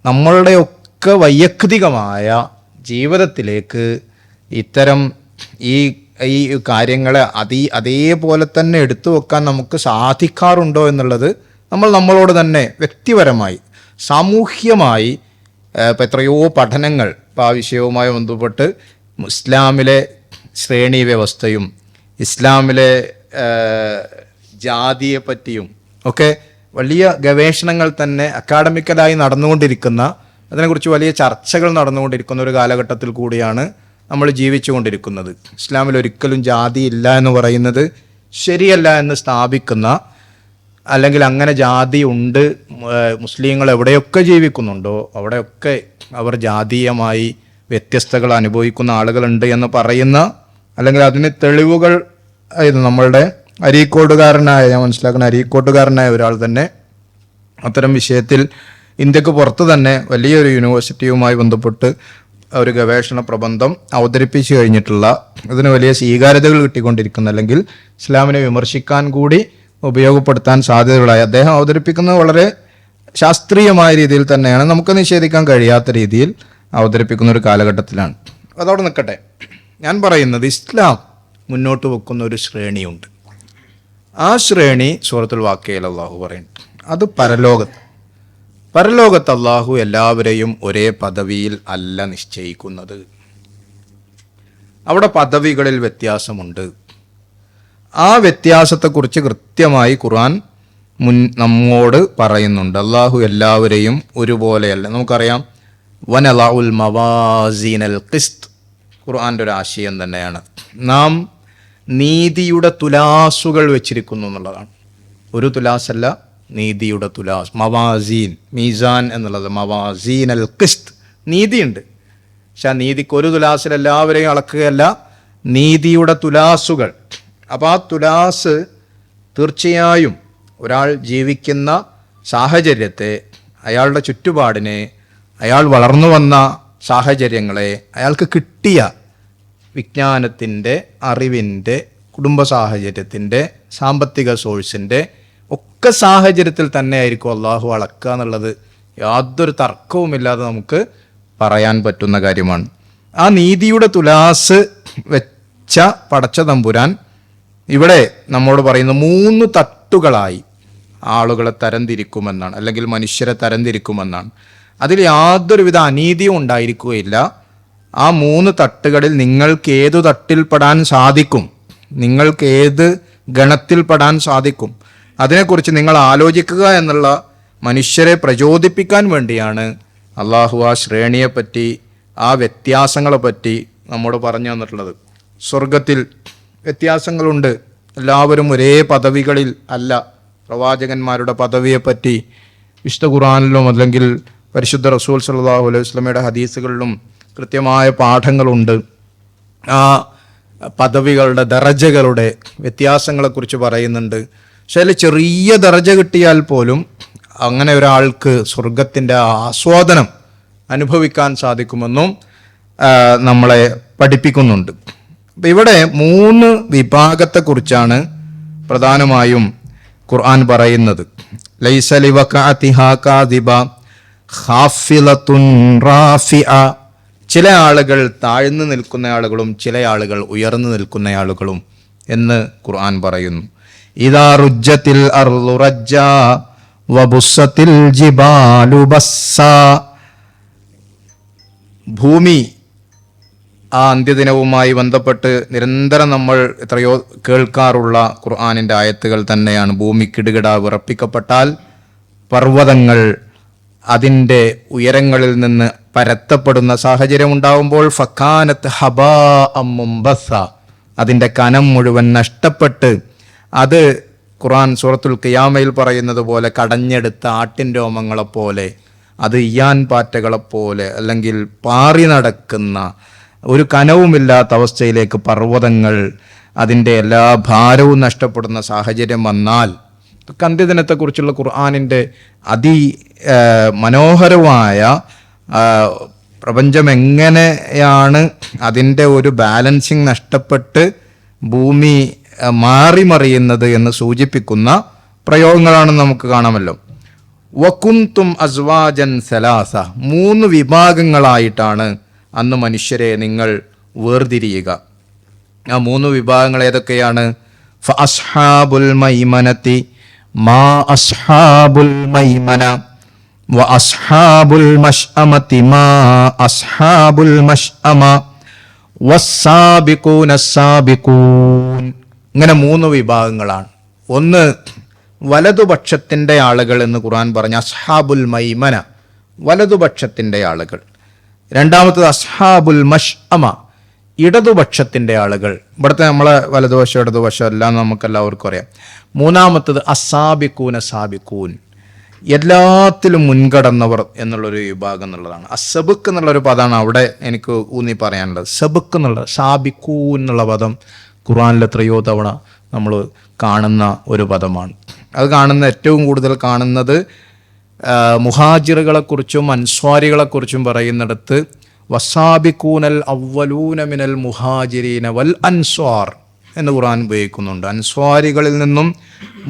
നമ്മളുടെയൊക്കെ വൈയക്തികമായ ജീവിതത്തിലേക്ക് ഇത്തരം ഈ കാര്യങ്ങളെ അതേപോലെ തന്നെ എടുത്തു വെക്കാൻ നമുക്ക് സാധിക്കാറുണ്ടോ എന്നുള്ളത് നമ്മളോട് തന്നെ വ്യക്തിപരമായി, സാമൂഹ്യമായി ഇപ്പം എത്രയോ പഠനങ്ങൾ ഇപ്പോൾ ആ വിഷയവുമായി ബന്ധപ്പെട്ട് ഇസ്ലാമിലെ ശ്രേണി വ്യവസ്ഥയും ഇസ്ലാമിലെ ജാതിയെ പറ്റിയും ഒക്കെ വലിയ ഗവേഷണങ്ങൾ തന്നെ അക്കാഡമിക്കലായി നടന്നുകൊണ്ടിരിക്കുന്ന, അതിനെക്കുറിച്ച് വലിയ ചർച്ചകൾ നടന്നുകൊണ്ടിരിക്കുന്ന ഒരു കാലഘട്ടത്തിൽ കൂടിയാണ് നമ്മൾ ജീവിച്ചു കൊണ്ടിരിക്കുന്നത്. ഇസ്ലാമിൽ ഒരിക്കലും ജാതി ഇല്ല എന്ന് പറയുന്നത് ശരിയല്ല എന്ന് സ്ഥാപിക്കുന്ന, അല്ലെങ്കിൽ അങ്ങനെ ജാതി ഉണ്ട്, മുസ്ലിങ്ങൾ എവിടെയൊക്കെ ജീവിക്കുന്നുണ്ടോ അവിടെയൊക്കെ അവർ ജാതീയമായി വ്യത്യസ്തകൾ അനുഭവിക്കുന്ന ആളുകളുണ്ട് എന്ന് പറയുന്ന, അല്ലെങ്കിൽ അതിന് തെളിവുകൾ നമ്മളുടെ ഞാൻ മനസ്സിലാക്കുന്ന അരീക്കോട്ടുകാരനായ ഒരാൾ തന്നെ അത്തരം വിഷയത്തിൽ ഇന്ത്യക്ക് പുറത്ത് തന്നെ വലിയൊരു യൂണിവേഴ്സിറ്റിയുമായി ബന്ധപ്പെട്ട് ഒരു ഗവേഷണ പ്രബന്ധം അവതരിപ്പിച്ചു കഴിഞ്ഞിട്ടുള്ള, അതിന് വലിയ സ്വീകാര്യതകൾ കിട്ടിക്കൊണ്ടിരിക്കുന്ന, അല്ലെങ്കിൽ ഇസ്ലാമിനെ വിമർശിക്കാൻ കൂടി ഉപയോഗപ്പെടുത്താൻ സാധ്യതകളായി അദ്ദേഹം അവതരിപ്പിക്കുന്നത് വളരെ ശാസ്ത്രീയമായ രീതിയിൽ തന്നെയാണ്, നമുക്ക് നിഷേധിക്കാൻ കഴിയാത്ത രീതിയിൽ അവതരിപ്പിക്കുന്ന ഒരു കാലഘട്ടത്തിലാണ്. അതവിടെ നിൽക്കട്ടെ. ഞാൻ പറയുന്നത് ഇസ്ലാം മുന്നോട്ട് വെക്കുന്ന ഒരു ശ്രേണിയുണ്ട്. ആ ശ്രേണി സൂറത്തുൽ വാഖിയയിൽ അല്ലാഹു പറയുന്നുണ്ട്. അത് പരലോകത്ത് അല്ലാഹു എല്ലാവരെയും ഒരേ പദവിയിൽ അല്ല നിശ്ചയിക്കുന്നത്. അവിടെ പദവികളിൽ വ്യത്യാസമുണ്ട്. ആ വ്യത്യാസത്തെക്കുറിച്ച് കൃത്യമായി ഖുർആൻ നമ്മോട് പറയുന്നുണ്ട്. അല്ലാഹു എല്ലാവരെയും ഒരുപോലെയല്ല. നമുക്കറിയാം, വനലഉൽ മവാസീനൽ ഖിസ്ത് ഖുർആൻ്റെ ഒരു ആശയം തന്നെയാണ്. നാം നീതിയുടെ തുലാസുകൾ വെച്ചിരിക്കുന്നു എന്നുള്ളതാണ്. ഒരു തുലാസല്ല, നീതിയുടെ തുലാസ്, മവാസീൻ, മീസാൻ എന്നുള്ളത്, മവാസീൻ അൽ ഖിസ്ത്, നീതിയുണ്ട്. പക്ഷെ ആ നീതിക്ക് ഒരു തുലാസിൽ എല്ലാവരെയും അളക്കുകയല്ല, നീതിയുടെ തുലാസുകൾ. അപ്പോൾ ആ തുലാസ് തീർച്ചയായും ഒരാൾ ജീവിക്കുന്ന സാഹചര്യത്തെ, അയാളുടെ ചുറ്റുപാടിനെ, അയാൾ വളർന്നു വന്ന സാഹചര്യങ്ങളെ, അയാൾക്ക് കിട്ടിയ വിജ്ഞാനത്തിൻ്റെ, അറിവിൻ്റെ, കുടുംബ സാഹചര്യത്തിൻ്റെ, സാമ്പത്തിക സോഴ്സിൻ്റെ ഒക്കെ സാഹചര്യത്തിൽ തന്നെ ആയിരിക്കും അള്ളാഹു അളക്കുക എന്നുള്ളത് യാതൊരു തർക്കവുമില്ലാതെ നമുക്ക് പറയാൻ പറ്റുന്ന കാര്യമാണ്. ആ നീതിയുടെ തുലാസ് വെച്ച പടച്ച തമ്പുരാൻ ഇവിടെ നമ്മോട് പറയുന്ന 3 തട്ടുകളായി ആളുകളെ തരംതിരിക്കുമെന്നാണ്, അല്ലെങ്കിൽ മനുഷ്യരെ തരംതിരിക്കുമെന്നാണ്. അതിൽ യാതൊരുവിധ അനീതിയും ഉണ്ടായിരിക്കുകയില്ല. ആ 3 തട്ടുകളിൽ നിങ്ങൾക്ക് ഏതു തട്ടിൽപ്പെടാൻ സാധിക്കും, നിങ്ങൾക്ക് ഏത് ഗണത്തിൽപ്പെടാൻ സാധിക്കും, അതിനെക്കുറിച്ച് നിങ്ങൾ ആലോചിക്കുക എന്നുള്ള മനുഷ്യരെ പ്രചോദിപ്പിക്കാൻ വേണ്ടിയാണ് അള്ളാഹു ആ ശ്രേണിയെപ്പറ്റി, ആ വ്യത്യാസങ്ങളെപ്പറ്റി നമ്മോട് പറഞ്ഞു തന്നിട്ടുള്ളത്. സ്വർഗത്തിൽ വ്യത്യാസങ്ങളുണ്ട്, എല്ലാവരും ഒരേ പദവികളിൽ അല്ല. പ്രവാചകന്മാരുടെ പദവിയെപ്പറ്റി വിശുദ്ധ ഖുർആനിലും അല്ലെങ്കിൽ പരിശുദ്ധ റസൂൽ സല്ലല്ലാഹു അലൈഹി വസല്ലമയുടെ ഹദീസുകളിലും കൃത്യമായ പാഠങ്ങളുണ്ട്. ആ പദവികളുടെ, ദറജകളുടെ വ്യത്യാസങ്ങളെക്കുറിച്ച് പറയുന്നുണ്ട്. പക്ഷേ അതിൽ ചെറിയ ദറജ കിട്ടിയാൽ പോലും അങ്ങനെ ഒരാൾക്ക് സ്വർഗത്തിൻ്റെ ആസ്വാദനം അനുഭവിക്കാൻ സാധിക്കുമെന്നും നമ്മളെ പഠിപ്പിക്കുന്നുണ്ട്. അപ്പം ഇവിടെ 3 വിഭാഗത്തെക്കുറിച്ചാണ് പ്രധാനമായും ഖുർആൻ പറയുന്നത്. ലൈസ ലിവഖഅതിഹാ കാദിബ ഖാഫിലത്തുൻ റാഫിഅ. ചില ആളുകൾ താഴ്ന്നു നിൽക്കുന്ന ആളുകളും ചില ആളുകൾ ഉയർന്നു നിൽക്കുന്ന ആളുകളും എന്ന് ഖുർആൻ പറയുന്നു. ഇദാ റുജ്ജത്തിൽ അർളു റജ്ജാ വബുസ്സത്തിൽ ജിബാലു ബസ്സാ. ഭൂമി ആ അന്ത്യദിനവുമായി ബന്ധപ്പെട്ട് നിരന്തരം നമ്മൾ എത്രയോ കേൾക്കാറുള്ള ഖുർആനിൻ്റെ ആയത്തുകൾ തന്നെയാണ്. ഭൂമി കിടുകിട വിറപ്പിക്കപ്പെട്ടാൽ പർവ്വതങ്ങൾ അതിൻ്റെ ഉയരങ്ങളിൽ നിന്ന് പരത്തപ്പെടുന്ന സാഹചര്യം ഉണ്ടാവുമ്പോൾ ഫക്കാനത്ത് ഹബാഅം മുംബസ്സ, അതിൻ്റെ കനം മുഴുവൻ നഷ്ടപ്പെട്ട് അത് ഖുർആൻ സൂറത്തുൽ ഖിയാമയിൽ പറയുന്നത് പോലെ കടഞ്ഞെടുത്ത ആട്ടിൻ രോമങ്ങളെപ്പോലെ, അത് ഇയാൻ പാറ്റകളെപ്പോലെ അല്ലെങ്കിൽ പാറി നടക്കുന്ന ഒരു കനവുമില്ലാത്ത അവസ്ഥയിലേക്ക് പർവ്വതങ്ങൾ അതിൻ്റെ എല്ലാ ഭാരവും നഷ്ടപ്പെടുന്ന സാഹചര്യം വന്നാൽ അന്ത്യദിനത്തെക്കുറിച്ചുള്ള ഖുർആനിൻ്റെ മനോഹരമായ പ്രപഞ്ചം എങ്ങനെയാണ് അതിൻ്റെ ഒരു ബാലൻസിങ് നഷ്ടപ്പെട്ട് ഭൂമി മാറിമറിയുന്നത് എന്ന് സൂചിപ്പിക്കുന്ന പ്രയോഗങ്ങളാണ് നമുക്ക് കാണാമല്ലോ. വകുന്തും അസ്വാജൻ സലാസ, 3 വിഭാഗങ്ങളായിട്ടാണ് അന്ന് മനുഷ്യരെ നിങ്ങൾ വേർതിരിയുക. ആ 3 വിഭാഗങ്ങൾ ഏതൊക്കെയാണ്? ഫഅസ്ഹാബുൽ മൈമനതി മാ അസ്ഹാബുൽ മൈമന വഅസ്ഹാബുൽ മശ്അമതി മാ അസ്ഹാബുൽ മശ്അമ വസ്സാബിഖൂന സാബിഖൂൻ. ഇങ്ങനെ 3 വിഭാഗങ്ങളാണ്. ഒന്ന് വലതുപക്ഷത്തിൻ്റെ ആളുകൾ എന്ന് ഖുർആൻ പറഞ്ഞ അസ്ഹാബുൽ മൈമന, വലതുപക്ഷത്തിൻ്റെ ആളുകൾ. രണ്ടാമത്തത് അസ്ഹാബുൽ മശ്അമ, ഇടതുപക്ഷത്തിൻ്റെ ആളുകൾ. ഇവിടുത്തെ നമ്മളെ വലതുവശം ഇടതുവശം എല്ലാം നമുക്കെല്ലാവർക്കും അറിയാം. മൂന്നാമത്തത് അസാബിക്കൂന സാബിക്കൂൻ, എല്ലാത്തിലും മുൻകടന്നവർ എന്നുള്ളൊരു വിഭാഗം എന്നുള്ളതാണ്. അസബുക്ക് എന്നുള്ളൊരു പദമാണ് അവിടെ എനിക്ക് ഊന്നി പറയാനുള്ളത്. സബുക്ക് എന്നുള്ള സാബിക്കൂൻ എന്നുള്ള പദം ഖുർആനിൽ എത്രയോ തവണ നമ്മൾ കാണുന്ന ഒരു പദമാണ്. അത് ഏറ്റവും കൂടുതൽ കാണുന്നത് മുഹാജിറുകളെക്കുറിച്ചും അൻസ്വാരികളെക്കുറിച്ചും പറയുന്നിടത്ത് വസാബിക്കൂനൽ അവ്വലൂന മിനൽ മുഹാജിരീന വൽ അൻസ്വാർ എന്ന് ഖുർആൻ ഉപയോഗിക്കുന്നുണ്ട്. അൻസ്വാരികളിൽ നിന്നും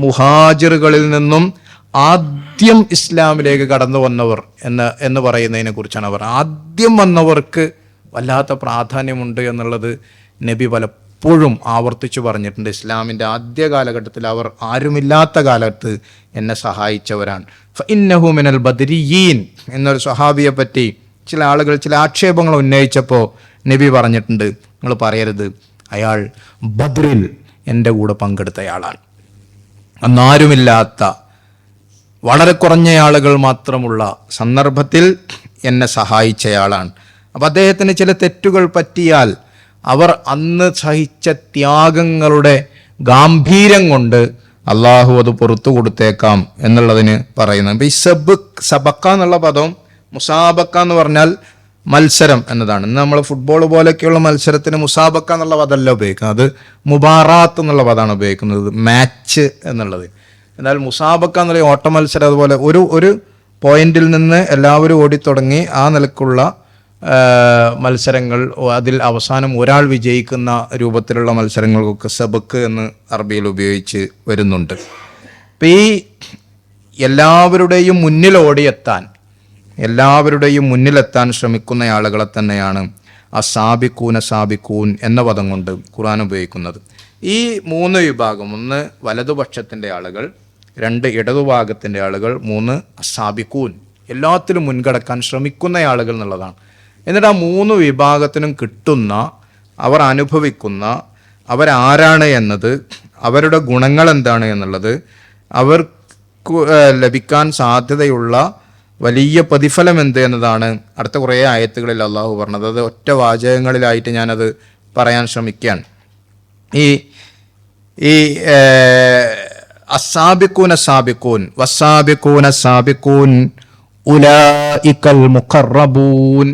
മുഹാജിറുകളിൽ നിന്നും ആദ്യം ഇസ്ലാമിലേക്ക് കടന്നു വന്നവർ എന്ന് പറയുന്നതിനെ കുറിച്ചാണ്. അവർ ആദ്യം വന്നവർക്ക് വല്ലാത്ത പ്രാധാന്യമുണ്ട് എന്നുള്ളത് നബി പലപ്പോഴും ആവർത്തിച്ചു പറഞ്ഞിട്ടുണ്ട്. ഇസ്ലാമിൻ്റെ ആദ്യ കാലഘട്ടത്തിൽ അവർ ആരുമില്ലാത്ത കാലത്ത് എന്നെ സഹായിച്ചവരാണ്. ഫഇന്നഹു മിനൽ ബദരിയീൻ എന്നൊരു സ്വഹാബിയെ പറ്റി ചില ആളുകൾ ചില ആക്ഷേപങ്ങൾ ഉന്നയിച്ചപ്പോൾ നബി പറഞ്ഞിട്ടുണ്ട്, നിങ്ങൾ പറയരുത്, അയാൾ ബദ്രിൽ എൻ്റെ കൂടെ പങ്കെടുത്തയാളാണ്, അന്നാരുമില്ലാത്ത വളരെ കുറഞ്ഞ ആളുകൾ മാത്രമുള്ള സന്ദർഭത്തിൽ എന്നെ സഹായിച്ചയാളാണ്. അപ്പം അദ്ദേഹത്തിന് ചില തെറ്റുകൾ പറ്റിയാൽ അവർ അന്ന് സഹിച്ച ത്യാഗങ്ങളുടെ ഗാംഭീര്യം കൊണ്ട് അള്ളാഹു അത് പുറത്തു കൊടുത്തേക്കാം എന്നുള്ളതിന് പറയുന്നത്. അപ്പം ഈ സബക്ക എന്നുള്ള പദം മുസാബക്ക എന്ന് പറഞ്ഞാൽ മത്സരം എന്നതാണ്. ഇന്ന് നമ്മൾ ഫുട്ബോൾ പോലെയൊക്കെയുള്ള മത്സരത്തിന് മുസാബക്ക എന്നുള്ള പദമല്ല ഉപയോഗിക്കുന്നത്, അത് മുബാറാത്ത് എന്നുള്ള പദമാണ് ഉപയോഗിക്കുന്നത്, മാച്ച് എന്നുള്ളത്. എന്നാൽ മുസാബക്ക എന്നുള്ള ഓട്ട മത്സരം അതുപോലെ ഒരു പോയിന്റിൽ നിന്ന് എല്ലാവരും ഓടിത്തുടങ്ങി ആ നിലക്കുള്ള മത്സരങ്ങൾ, അതിൽ അവസാനം ഒരാൾ വിജയിക്കുന്ന രൂപത്തിലുള്ള മത്സരങ്ങൾക്കൊക്കെ സബക്ക് എന്ന് അറബിയിൽ ഉപയോഗിച്ച് വരുന്നുണ്ട്. അപ്പം ഈ എല്ലാവരുടെയും മുന്നിലെത്താൻ ശ്രമിക്കുന്ന ആളുകളെ തന്നെയാണ് അസാബിക്കൂന സാബിക്കൂൻ എന്ന പദം കൊണ്ട് ഖുർആൻ ഉപയോഗിക്കുന്നത്. ഈ 3 വിഭാഗം, 1 വലതുപക്ഷത്തിൻ്റെ ആളുകൾ, 2 ഇടതുഭാഗത്തിൻ്റെ ആളുകൾ, 3 അസാബിക്കൂൻ, എല്ലാത്തിലും മുൻകടക്കാൻ ശ്രമിക്കുന്ന ആളുകൾ എന്നുള്ളതാണ്. എന്നിട്ട് ആ 3 വിഭാഗത്തിനും കിട്ടുന്ന, അവർ അനുഭവിക്കുന്ന, അവരാരാണ് എന്നത്, അവരുടെ ഗുണങ്ങൾ എന്താണ് എന്നുള്ളത്, അവർക്ക് ലഭിക്കാൻ സാധ്യതയുള്ള വലിയ പ്രതിഫലം എന്ത് എന്നതാണ് അടുത്ത കുറേ ആയത്തുകളിൽ അള്ളാഹു പറഞ്ഞത്. അത് ഒറ്റ വാചകങ്ങളിലായിട്ട് ഞാനത് പറയാൻ ശ്രമിക്കുകയാണ്. ഈ അസാബിക്കൂന സാബിക്കൂൻ വസാബിക്കൂന സാബിക്കൂൻ ഉലൈകൽ മുഖറബൂൻ,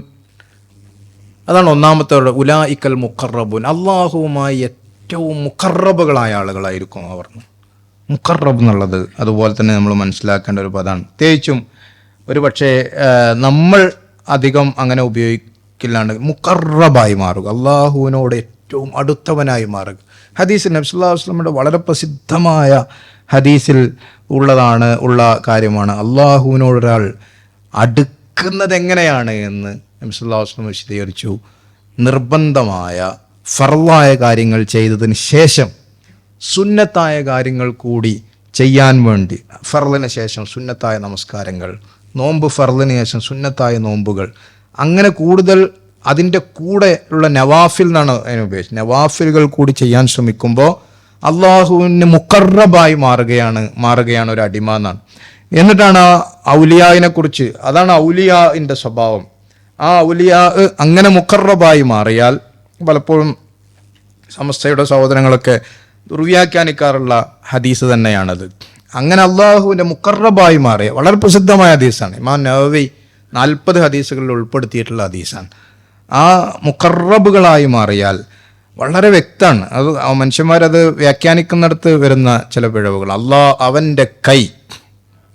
അതാണ് ഒന്നാമത്തെ. ഉലൈകൽ മുഖറബൂൻ, അള്ളാഹുവുമായി ഏറ്റവും മുഖറബുകളായ ആളുകളായിരിക്കും അവർ. മുഖറബ് എന്നുള്ളത് അതുപോലെ തന്നെ നമ്മൾ മനസ്സിലാക്കേണ്ട ഒരു പദമാണ്. പ്രത്യേകിച്ചും ഒരു പക്ഷേ നമ്മൾ അധികം അങ്ങനെ ഉപയോഗിക്കില്ലാണ്ട് മുഖറബായി മാറുക, അള്ളാഹുവിനോട് ഏറ്റവും അടുത്തവനായി മാറുക. ഹദീസ് നബി സല്ലല്ലാഹു അലൈഹി വസല്ലമയുടെ വളരെ പ്രസിദ്ധമായ ഹദീസിൽ ഉള്ള കാര്യമാണ്. അള്ളാഹുവിനോട് ഒരാൾ അടുക്കുന്നത് എങ്ങനെയാണ് എന്ന് നബി സല്ലല്ലാഹു അലൈഹി വസല്ലം വിശദീകരിച്ചു. നിർബന്ധമായ ഫർളായ കാര്യങ്ങൾ ചെയ്തതിന് ശേഷം സുന്നത്തായ കാര്യങ്ങൾ കൂടി ചെയ്യാൻ വേണ്ടി, ഫർളിന് ശേഷം സുന്നത്തായ നമസ്കാരങ്ങൾ, നോമ്പ് ഫർളിന് ശേഷം സുന്നത്തായ നോമ്പുകൾ, അങ്ങനെ കൂടുതൽ അതിൻ്റെ കൂടെ ഉള്ള നവാഫിൽ എന്നാണ് അതിനെ ഉപയോഗിച്ചത്. നവാഫിലുകൾ കൂടി ചെയ്യാൻ ശ്രമിക്കുമ്പോൾ അള്ളാഹുവിന് മുഖറബായി മാറുകയാണ് ഒരു അടിമ എന്നാണ്. എന്നിട്ടാണ് ആ ഔലിയാവിനെ കുറിച്ച്, അതാണ് ഔലിയാവിൻ്റെ സ്വഭാവം. ആ ഔലിയാ അങ്ങനെ മുഖറബായി മാറിയാൽ, പലപ്പോഴും സമസ്തയുടെ സഹോദരങ്ങളൊക്കെ ദുർവ്യാഖ്യാനിക്കാറുള്ള ഹദീസ് തന്നെയാണത്. അങ്ങനെ അള്ളാഹുവിൻ്റെ മുഖറബായി മാറിയ വളരെ പ്രസിദ്ധമായ ഹദീസാണ്. ഇമാം നവവി 40 ഹദീസുകളിൽ ഉൾപ്പെടുത്തിയിട്ടുള്ള ഹദീസാണ്. ആ മുഖറബുകളായി മാറിയാൽ വളരെ വ്യക്തമാണ്. അത് മനുഷ്യന്മാരത് വ്യാഖ്യാനിക്കുന്നിടത്ത് വരുന്ന ചില പിഴവുകൾ. അവൻ്റെ കൈ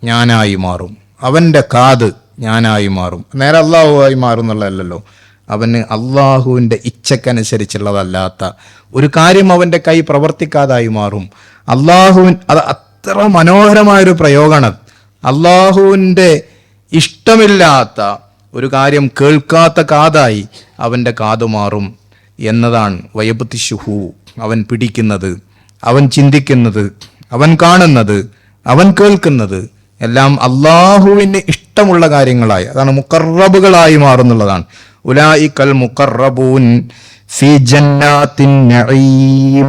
ഞാനായി മാറും, അവൻ്റെ കാത് ഞാനായി മാറും. നേരെ അള്ളാഹുവായി മാറും എന്നുള്ളതല്ലല്ലോ. അവന് അള്ളാഹുവിൻ്റെ ഇച്ഛക്കനുസരിച്ചുള്ളതല്ലാത്ത ഒരു കാര്യം അവൻ്റെ കൈ പ്രവർത്തിക്കാതായി മാറും. അത് അത്ര മനോഹരമായൊരു പ്രയോഗമാണ്. അള്ളാഹുവിൻ്റെ ഇഷ്ടമില്ലാത്ത ഒരു കാര്യം കേൾക്കാത്ത കാതായി അവൻ്റെ കാത് മാറും എന്നതാണ് വയബത്തിശുഹു. അവൻ പിടിക്കുന്നത്, അവൻ ചിന്തിക്കുന്നത്, അവൻ കാണുന്നത്, അവൻ കേൾക്കുന്നത് എല്ലാം അള്ളാഹുവിന് ഇഷ്ടമുള്ള കാര്യങ്ങളായി, അതാണ് മുഖറബുകളായി മാറുന്നുള്ളതാണ്. ഉലായിക്കൽ മുഖറബൂൻ ഫി ജന്നാത്തിൻ നഈം,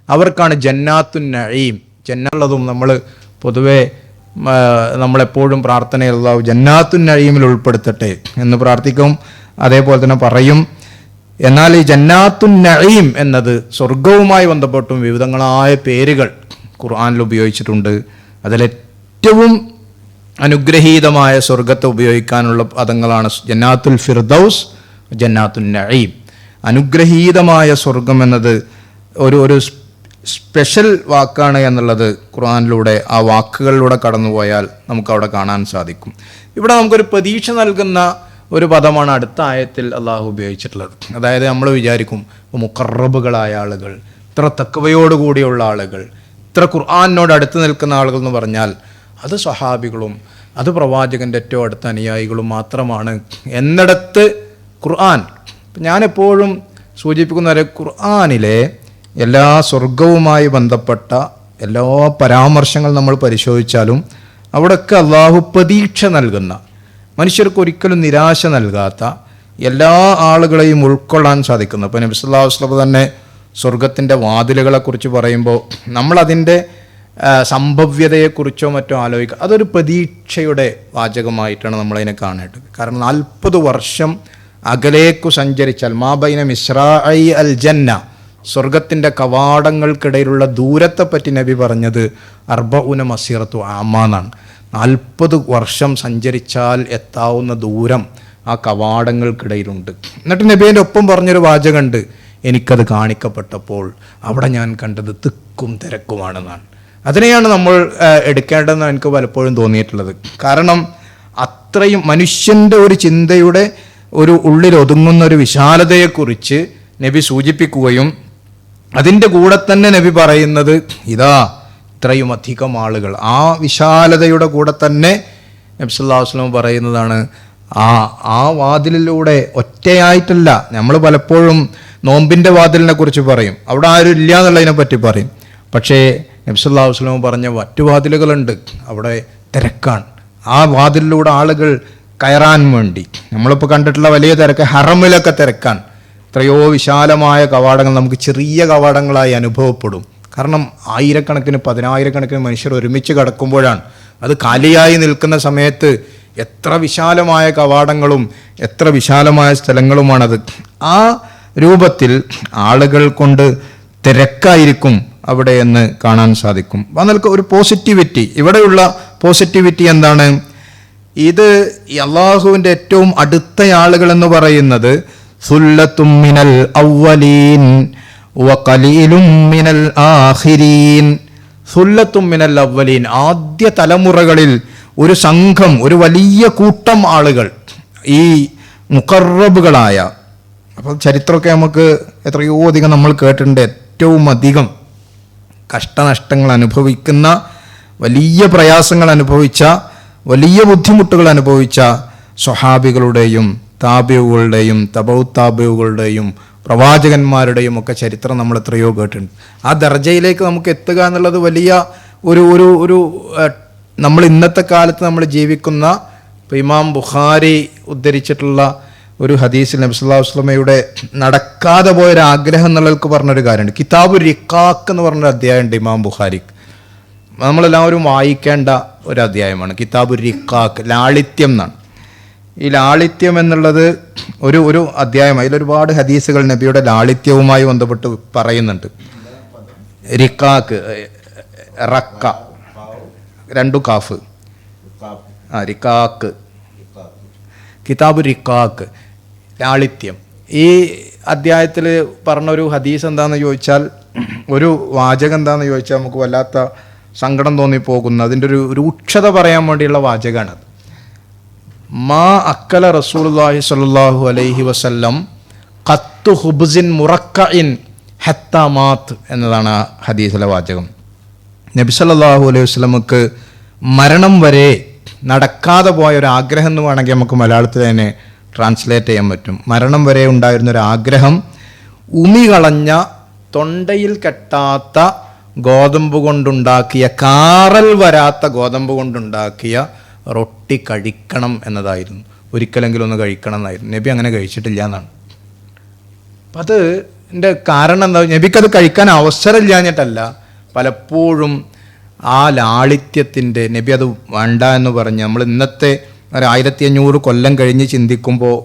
അവർക്കാണ് ജന്നാത്തുൻ നഈം. ജന്നുള്ളതും നമ്മൾ പൊതുവെ നമ്മളെപ്പോഴും പ്രാർത്ഥനയിൽ അല്ലാഹു ജന്നാത്തുൻ നഈമിൽ ഉൾപ്പെടുത്തട്ടെ എന്ന് പ്രാർത്ഥിക്കും, അതേപോലെ തന്നെ പറയും. എന്നാൽ ഈ ജന്നാത്തുൻ നഈം എന്നത് സ്വർഗവുമായി ബന്ധപ്പെട്ടും വിവിധങ്ങളായ പേരുകൾ ഖുർആനിൽ ഉപയോഗിച്ചിട്ടുണ്ട്. അതിലേറ്റവും അനുഗ്രഹീതമായ സ്വർഗത്തെ ഉപയോഗിക്കാനുള്ള പദങ്ങളാണ് ജന്നാത്തുൽ ഫിർദൗസ്, ജന്നാത്തുൻ നഈം. അനുഗ്രഹീതമായ സ്വർഗം എന്നത് ഒരു സ്പെഷ്യൽ വാക്കാണ് എന്നുള്ളത് ഖുർആനിലൂടെ ആ വാക്കുകളിലൂടെ കടന്നുപോയാൽ നമുക്കവിടെ കാണാൻ സാധിക്കും. ഇവിടെ നമുക്കൊരു പ്രതീക്ഷ നൽകുന്ന ഒരു പദമാണ് അടുത്ത ആയത്തിൽ അള്ളാഹു ഉപയോഗിച്ചിട്ടുള്ളത്. അതായത് നമ്മൾ വിചാരിക്കും മുഖറബുകളായ ആളുകൾ, ഇത്ര തഖ്വയോടുകൂടിയുള്ള ആളുകൾ, ഇത്ര ഖുർആനിനോട് അടുത്ത് നിൽക്കുന്ന ആളുകൾ എന്ന് പറഞ്ഞാൽ അത് സ്വഹാബികളും അത് പ്രവാചകൻ്റെ ഏറ്റവും അടുത്ത അനുയായികളും മാത്രമാണ് എന്നിടത്ത് ഖുർആൻ, ഞാനെപ്പോഴും സൂചിപ്പിക്കുന്ന വരെ ഖുർആനിലെ എല്ലാ സ്വർഗവുമായി ബന്ധപ്പെട്ട എല്ലാ പരാമർശങ്ങൾ നമ്മൾ പരിശോധിച്ചാലും അവിടെയൊക്കെ അള്ളാഹു പ്രതീക്ഷ നൽകുന്ന, മനുഷ്യർക്ക് ഒരിക്കലും നിരാശ നൽകാത്ത, എല്ലാ ആളുകളെയും ഉൾക്കൊള്ളാൻ സാധിക്കുന്ന. ഇപ്പോൾ നബി സല്ലല്ലാഹു അലൈഹി വസല്ലം തന്നെ സ്വർഗത്തിൻ്റെ വാതിലുകളെക്കുറിച്ച് പറയുമ്പോൾ നമ്മളതിൻ്റെ സംഭവ്യതയെക്കുറിച്ചോ മറ്റോ ആലോചിക്കുക, അതൊരു പ്രതീക്ഷയുടെ വാചകമായിട്ടാണ് നമ്മളതിനെ കാണേണ്ടത്. കാരണം 40 വർഷം അകലേക്കു സഞ്ചരിച്ചാൽ മാബൈന മിസ്റാഇ അൽ ജന്ന, സ്വർഗത്തിൻ്റെ കവാടങ്ങൾക്കിടയിലുള്ള ദൂരത്തെപ്പറ്റി നബി പറഞ്ഞത് 40 മസീറത്തു ആമാന്നാണ്. 40 വർഷം സഞ്ചരിച്ചാൽ എത്താവുന്ന ദൂരം ആ കവാടങ്ങൾക്കിടയിലുണ്ട്. എന്നിട്ട് നബിയുടെ ഒപ്പം പറഞ്ഞൊരു വാചകമുണ്ട്, എനിക്കത് കാണിക്കപ്പെട്ടപ്പോൾ അവിടെ ഞാൻ കണ്ടത് തിക്കും തിരക്കുമാണെന്നാണ്. അതിനെയാണ് നമ്മൾ എടുക്കേണ്ടതെന്ന് എനിക്ക് പലപ്പോഴും തോന്നിയിട്ടുള്ളത്. കാരണം അത്രയും മനുഷ്യൻ്റെ ഒരു ചിന്തയുടെ ഒരു ഉള്ളിൽ ഒതുങ്ങുന്ന ഒരു വിശാലതയെക്കുറിച്ച് നബി സൂചിപ്പിക്കുകയും അതിൻ്റെ കൂടെ തന്നെ നബി പറയുന്നത് ഇതാ ഇത്രയും അധികം ആളുകൾ, ആ വിശാലതയുടെ കൂടെ തന്നെ നബി സല്ലല്ലാഹു അലൈഹി വസല്ലം പറയുന്നതാണ് ആ വാതിലിലൂടെ ഒറ്റയായിട്ടല്ല. നമ്മൾ പലപ്പോഴും നോമ്പിൻ്റെ വാതിലിനെ കുറിച്ച് പറയും, അവിടെ ആരും ഇല്ല എന്നുള്ളതിനെ പറ്റി പറയും. പക്ഷേ നബി സല്ലല്ലാഹു അലൈഹി വസല്ലം പറഞ്ഞ മറ്റു വാതിലുകളുണ്ട്, അവിടെ തിരക്കാണ്. ആ വാതിലിലൂടെ ആളുകൾ കയറാൻ വേണ്ടി നമ്മളിപ്പോൾ കണ്ടിട്ടുള്ള വലിയ തിരക്ക് ഹറമിലൊക്കെ തിരക്കാണ്. എത്രയോ വിശാലമായ കവാടങ്ങൾ നമുക്ക് ചെറിയ കവാടങ്ങളായി അനുഭവപ്പെടും. കാരണം ആയിരക്കണക്കിന് 10,000-കണക്കിന് മനുഷ്യർ ഒരുമിച്ച് കിടക്കുമ്പോഴാണ്. അത് കാലിയായി നിൽക്കുന്ന സമയത്ത് എത്ര വിശാലമായ കവാടങ്ങളും എത്ര വിശാലമായ സ്ഥലങ്ങളുമാണത്. ആ രൂപത്തിൽ ആളുകൾ കൊണ്ട് തിരക്കായിരിക്കും അവിടെ എന്ന് കാണാൻ സാധിക്കും. അതിൽക്ക് ഒരു പോസിറ്റിവിറ്റി, ഇവിടെയുള്ള പോസിറ്റിവിറ്റി എന്താണ്? ഇത് അള്ളാഹുവിൻ്റെ ഏറ്റവും അടുത്ത ആളുകൾ എന്ന് പറയുന്നത് സുല്ലത്തും മിനൽ അവ്വലീൻ വഖലീലും മിനൽ ആഖിരീൻ. സുല്ലത്തും മിനൽ അവ്വലീൻ, ആദ്യ തലമുറകളിൽ ഒരു സംഘം, ഒരു വലിയ കൂട്ടം ആളുകൾ, ഈ മുഖറബുകളായ. അപ്പോൾ ചരിത്രമൊക്കെ നമുക്ക് എത്രയോ അധികം നമ്മൾ കേട്ടിട്ടുണ്ട്. ഏറ്റവും അധികം കഷ്ടനഷ്ടങ്ങൾ അനുഭവിക്കുന്ന വലിയ പ്രയാസങ്ങൾ അനുഭവിച്ച, വലിയ ബുദ്ധിമുട്ടുകൾ അനുഭവിച്ച സ്വഹാബികളുടെയും താബിഉകളുടെയും താബിഉകളുടെയും പ്രവാചകന്മാരുടെയും ഒക്കെ ചരിത്രം നമ്മൾ എത്രയോ കേട്ടിട്ടുണ്ട്. ആ ദർജയിലേക്ക് നമുക്ക് എത്തുക എന്നുള്ളത് വലിയ ഒരു ഒരു ഒരു നമ്മൾ ഇന്നത്തെ കാലത്ത് നമ്മൾ ജീവിക്കുന്ന, ഇപ്പോൾ ഇമാം ബുഖാരി ഉദ്ധരിച്ചിട്ടുള്ള ഒരു ഹദീസിൽ നബി സല്ലല്ലാഹു അലൈഹി വസല്ലമയുടെ നടക്കാതെ പോയൊരു ആഗ്രഹം എന്നുള്ളവർക്ക് പറഞ്ഞൊരു കാര്യമുണ്ട്. കിതാബ് റിഖാഖ് എന്ന് പറഞ്ഞൊരു അധ്യായമുണ്ട് ഇമാം ബുഖാരിക്ക്. നമ്മളെല്ലാവരും വായിക്കേണ്ട ഒരു അധ്യായമാണ് കിതാബ് റിഖാഖ്, ലാളിത്യം എന്നാണ്. ഈ ലാളിത്യം എന്നുള്ളത് ഒരു അധ്യായം. അതിലൊരുപാട് ഹദീസുകൾ നബിയുടെ ലാളിത്യവുമായി ബന്ധപ്പെട്ട് പറയുന്നുണ്ട്. റിഖാഖ്, റക്ക, 2 കാഫ്, റിഖാഖ്, കിതാബ് റിഖാഖ്, ലാളിത്യം. ഈ അധ്യായത്തിൽ പറഞ്ഞൊരു ഹദീസ് എന്താണെന്ന് ചോദിച്ചാൽ, ഒരു വാചകം എന്താണെന്ന് ചോദിച്ചാൽ നമുക്ക് വല്ലാത്ത സങ്കടം തോന്നിപ്പോകുന്ന, അതിൻ്റെ ഒരു രൂക്ഷത പറയാൻ വേണ്ടിയുള്ള വാചകമാണത്. മാ അക്കല റസൂലുള്ളാഹി സ്വല്ലല്ലാഹു അലൈഹി വസല്ലം ഖത്തു ഹുബ്സിൻ മുറക്കഇൻ ഹത്താ മാത്ത് എന്നതാണ് ആ ഹദീസിലെ വാചകം. നബി സല്ലല്ലാഹു അലൈഹി വസല്ലമക്ക് മരണം വരെ നടക്കാതെ പോയ ഒരു ആഗ്രഹം എന്ന് വേണമെങ്കിൽ നമുക്ക് മലയാളത്തിൽ തന്നെ ട്രാൻസ്ലേറ്റ് ചെയ്യാൻ പറ്റും. മരണം വരെ ഉണ്ടായിരുന്നൊരു ആഗ്രഹം, ഉമി കളഞ്ഞ തൊണ്ടയിൽ കെട്ടാത്ത ഗോതമ്പ് കൊണ്ടുണ്ടാക്കിയ, കാറൽ വരാത്ത ഗോതമ്പ് കൊണ്ടുണ്ടാക്കിയ റൊട്ടി കഴിക്കണം എന്നതായിരുന്നു. ഒരിക്കലെങ്കിലും ഒന്ന് കഴിക്കണം എന്നായിരുന്നു. നബി അങ്ങനെ കഴിച്ചിട്ടില്ല എന്നാണ്. അപ്പം അതിൻ്റെ കാരണം എന്താ? നബിക്കത് കഴിക്കാൻ അവസരമില്ലാഞ്ഞിട്ടല്ല, പലപ്പോഴും ആ ലാളിത്യത്തിൻ്റെ, നബി അത് വേണ്ട എന്ന് പറഞ്ഞ് നമ്മൾ ഇന്നത്തെ ഒരു 1500 കൊല്ലം കഴിഞ്ഞ് ചിന്തിക്കുമ്പോൾ